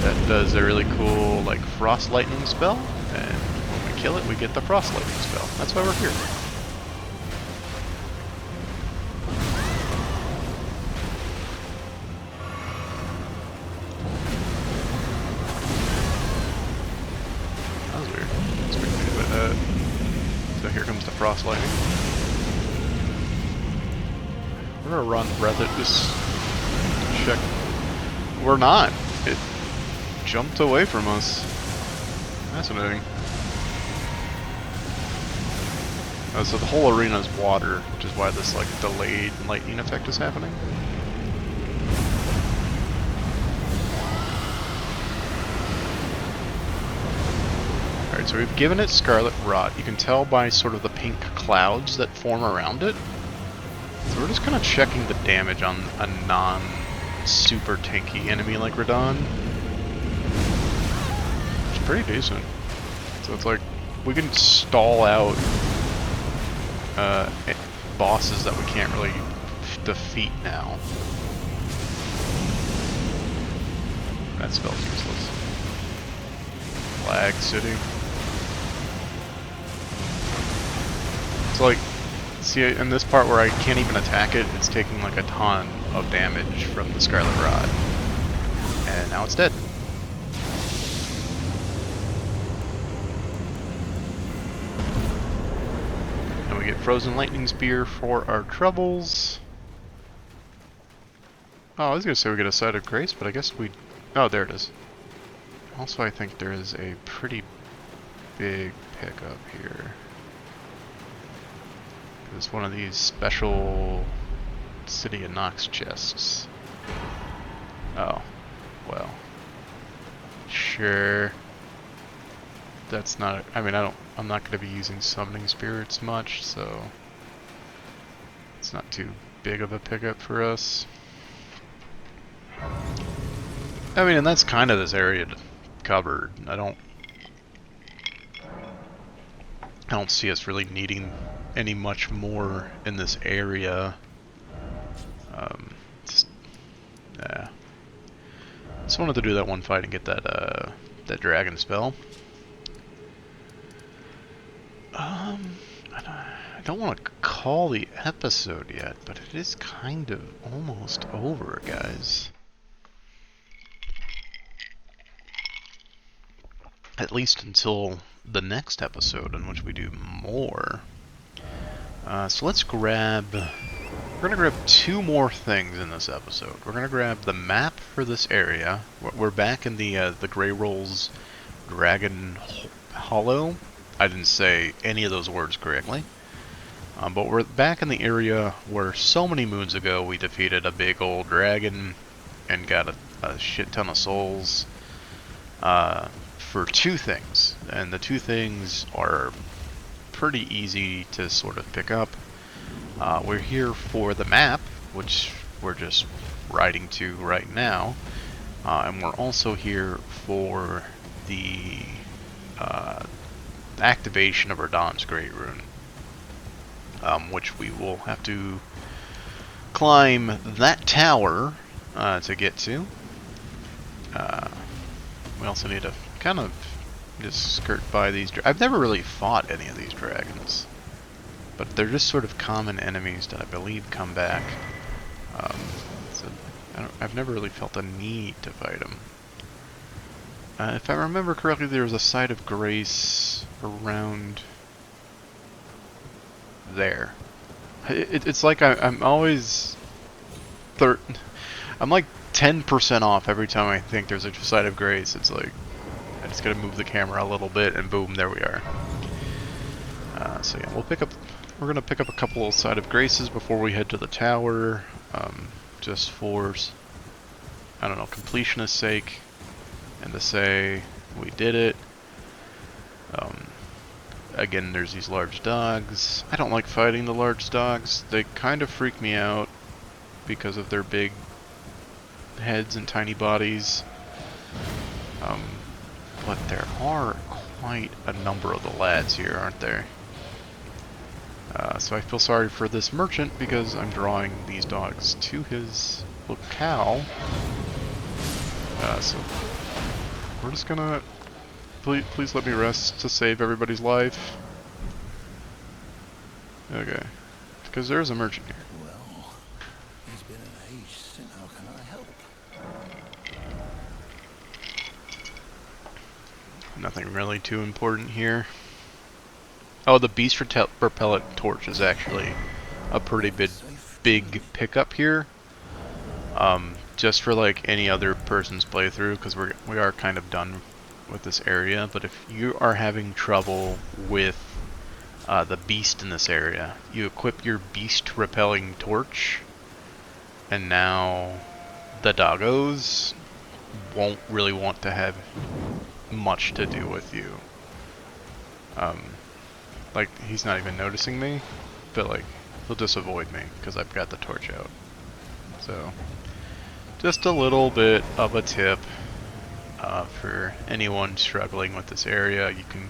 that does a really cool, like, frost lightning spell, and when we kill it, we get the frost lightning spell. That's why we're here. That was weird. That's weird, but, so here comes the frost lightning. We're gonna run breath it, just check. We're not. It jumped away from us. Fascinating. So the whole arena is water, which is why this, like, delayed lightning effect is happening. Alright, so we've given it Scarlet Rot. You can tell by sort of the pink clouds that form around it. So we're just kind of checking the damage on a non-super tanky enemy like Radahn. It's pretty decent. So it's like, we can stall out bosses that we can't really defeat now. That spell's useless. Flag City. It's like, see, in this part where I can't even attack it, it's taking like a ton of damage from the Scarlet Rod. And now it's dead. And we get Frozen Lightning Spear for our troubles. Oh, I was gonna say we get a Side of Grace, but I guess we... Oh, there it is. Also, I think there is a pretty big pickup here. It's one of these special City of Nox chests. Oh, well. Sure. That's not... I mean, I'm not going to be using Summoning Spirits much, so... It's not too big of a pickup for us. I mean, and that's kind of this area covered. I don't see us really needing any much more in this area. Just wanted to do that one fight and get that that dragon spell. I don't want to call the episode yet, but it is kind of almost over, guys. At least until the next episode, in which we do more. So let's grab... We're going to grab two more things in this episode. We're going to grab the map for this area. We're back in the Grey Rolls Dragon Hollow. I didn't say any of those words correctly. But we're back in the area where so many moons ago we defeated a big old dragon and got a shit ton of souls for two things. And the two things are pretty easy to sort of pick up. We're here for the map, which we're just riding to right now. And we're also here for the activation of Erdan's Great Rune. Which we will have to climb that tower to get to. We also need to kind of just skirt by these. I've never really fought any of these dragons, but they're just sort of common enemies that I believe come back. So I've never really felt a need to fight them. If I remember correctly, there was a Side of Grace around there. It's like I'm always... I'm like 10% off every time I think there's a Side of Grace. It's like, I just gotta move the camera a little bit and boom, there we are. So yeah, we're gonna pick up a couple of Side of Graces before we head to the tower, just for, I don't know, completionist sake, and to say we did it. Again, there's these large dogs. I don't like fighting the large dogs. They kind of freak me out because of their big heads and tiny bodies. But there are quite a number of the lads here, aren't there? So I feel sorry for this merchant because I'm drawing these dogs to his locale. So we're just gonna... Please let me rest to save everybody's life. Okay. Because there's a merchant here. Well, it's been an age since. How can I help? Nothing really too important here. Oh, the beast repellent torch is actually a pretty big pickup here. Just for like any other person's playthrough, because we are kind of done with this area. But if you are having trouble with the beast in this area, you equip your beast repelling torch, and now the doggos won't really want to have much to do with you. Like, he's not even noticing me, but like, he'll just avoid me because I've got the torch out. So, just a little bit of a tip for anyone struggling with this area. You can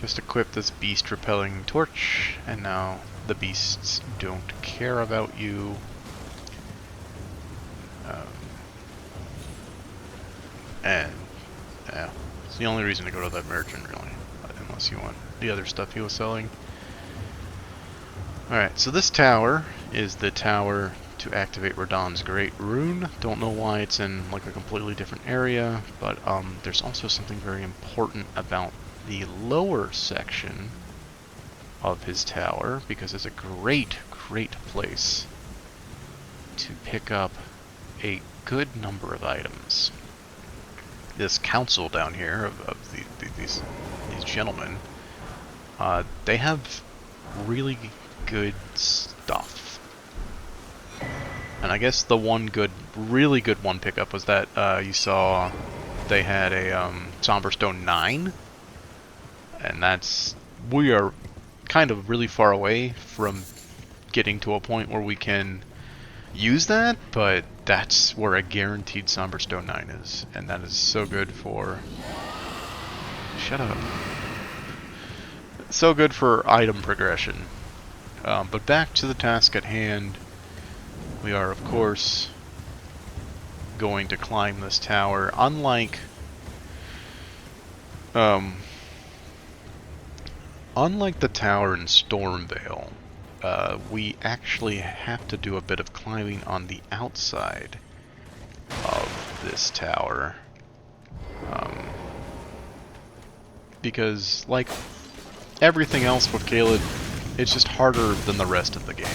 just equip this beast repelling torch, and now the beasts don't care about you. And yeah, it's the only reason to go to that merchant, really, unless you want the other stuff he was selling. Alright, so this tower is the tower to activate Radahn's Great Rune. Don't know why it's in like a completely different area, but there's also something very important about the lower section of his tower, because it's a great place to pick up a good number of items. This council down here of these gentlemen, they have really good stuff. And I guess the one really good one pickup was that you saw they had a Somberstone 9, and we are kind of really far away from getting to a point where we can use that, but that's where a guaranteed Somberstone 9 is, and that is so good for... Shut up. So good for item progression. But back to the task at hand. We are, of course, going to climb this tower. Unlike the tower in Stormvale, we actually have to do a bit of climbing on the outside of this tower. Because, like everything else with Caelid, it's just harder than the rest of the game.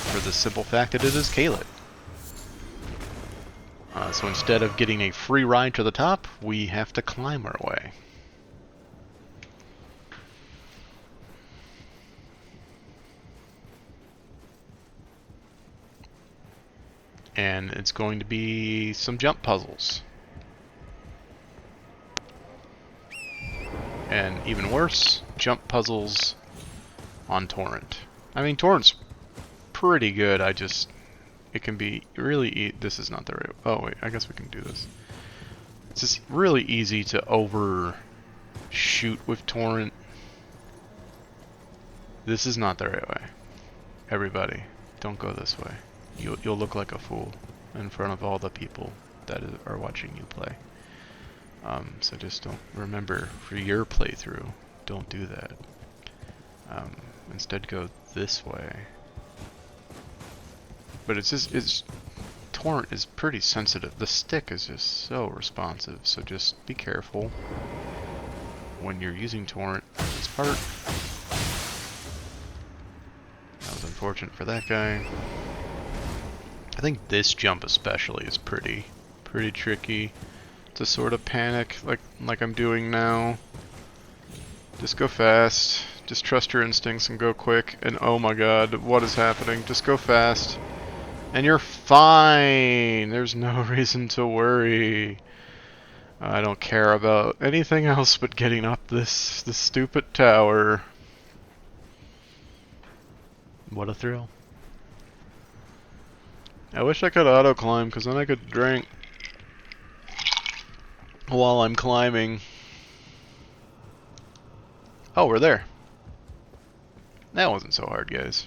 For the simple fact that it is Caelid. So instead of getting a free ride to the top, we have to climb our way. And it's going to be some jump puzzles. And even worse, jump puzzles on Torrent. I mean, Torrent's pretty good, it can be really this is not the right... Oh wait, I guess we can do this. It's just really easy to overshoot with Torrent. This is not the right way. Everybody, don't go this way. You'll look like a fool in front of all the people that are watching you play. So just don't... Remember, for your playthrough, don't do that. Instead go this way. But Torrent is pretty sensitive. The stick is just so responsive, so just be careful when you're using Torrent in this part. That was unfortunate for that guy. I think this jump especially is pretty tricky to sort of panic like I'm doing now. Just go fast. Just trust your instincts and go quick. And oh my god, what is happening? Just go fast. And you're fine! There's no reason to worry. I don't care about anything else but getting up this stupid tower. What a thrill. I wish I could auto-climb, because then I could drink while I'm climbing. Oh, we're there. That wasn't so hard, guys.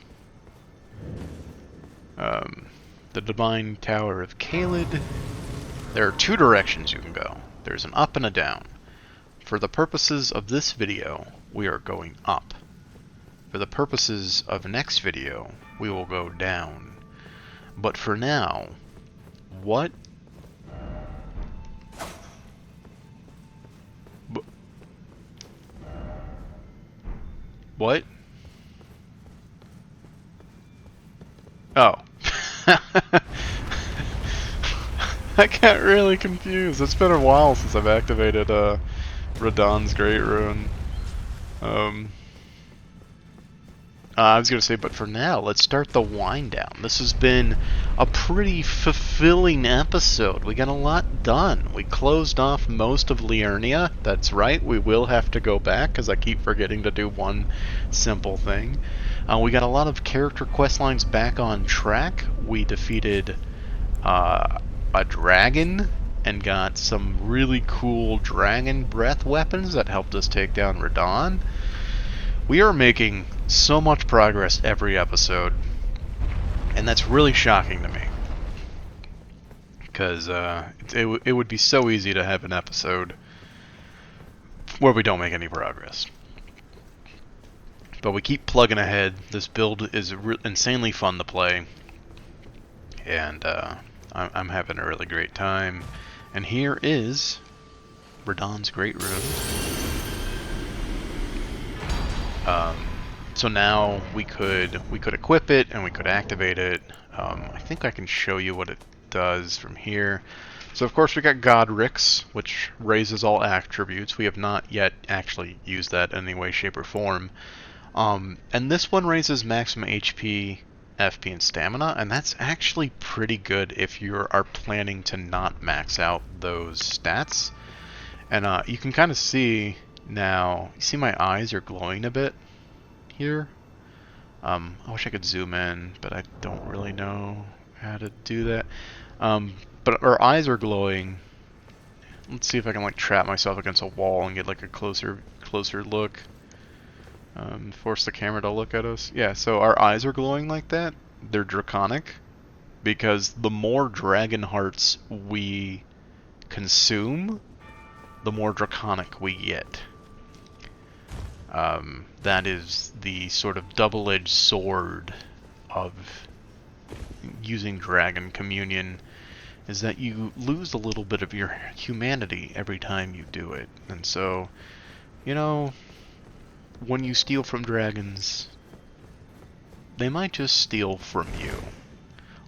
The Divine Tower of Caelid. There are two directions you can go. There's an up and a down. For the purposes of this video, we are going up. For the purposes of next video, we will go down. But for now, what? What? Oh. I got really confused. It's been a while since I've activated Radahn's Great Rune. I was going to say, but for now, let's start the wind down. This has been a pretty fulfilling episode. We got a lot done. We closed off most of Liurnia. That's right, we will have to go back, because I keep forgetting to do one simple thing. We got a lot of character quest lines back on track. We defeated a dragon and got some really cool dragon breath weapons that helped us take down Radahn. We are making so much progress every episode, and that's really shocking to me. Because it would be so easy to have an episode where we don't make any progress. But we keep plugging ahead. This build is insanely fun to play. And I'm having a really great time. And here is Radahn's Great Room. So now we could equip it and we could activate it. I think I can show you what it does from here. So of course we got Godric's, which raises all attributes. We have not yet actually used that in any way, shape, or form. And this one raises maximum HP, FP, and stamina, and that's actually pretty good if you are planning to not max out those stats. And you can kind of see now, you see my eyes are glowing a bit here. I wish I could zoom in, but I don't really know how to do that. But our eyes are glowing. Let's see if I can like trap myself against a wall and get like a closer look. Force the camera to look at us. Yeah, so our eyes are glowing like that. They're draconic because the more dragon hearts we consume, the more draconic we get. That is the sort of double-edged sword of using Dragon Communion, is that you lose a little bit of your humanity every time you do it. And so, you know, when you steal from dragons, they might just steal from you.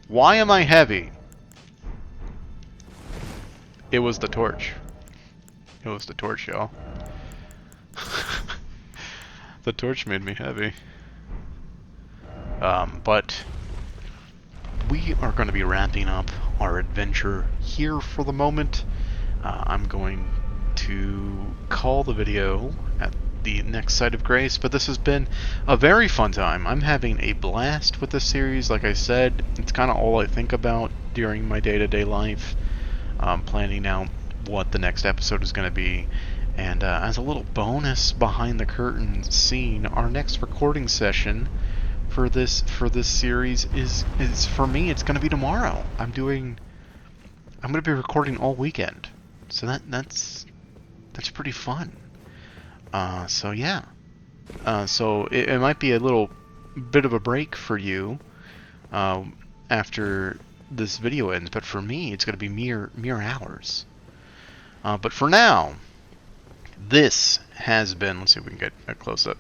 Why am I heavy? It was the torch. It was the torch, y'all. The torch made me heavy. But we are going to be wrapping up our adventure here for the moment. I'm going to call the video at the next Site of Grace, but this has been a very fun time. I'm having a blast with this series. Like I said, it's kind of all I think about during my day-to-day life, planning out what the next episode is going to be. And as a little bonus behind the curtain scene, our next recording session for this series is for me. It's going to be tomorrow. I'm going to be recording all weekend, so that's pretty fun. So yeah, so it might be a little bit of a break for you after this video ends, but for me, it's going to be mere hours. But for now, this has been. Let's see if we can get a close-up,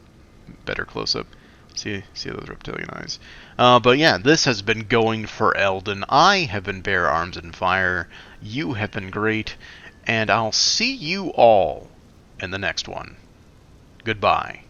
better close-up. See those reptilian eyes. But yeah, this has been Going for Elden. I have been Bear Arms and Fire. You have been great, and I'll see you all in the next one. Goodbye.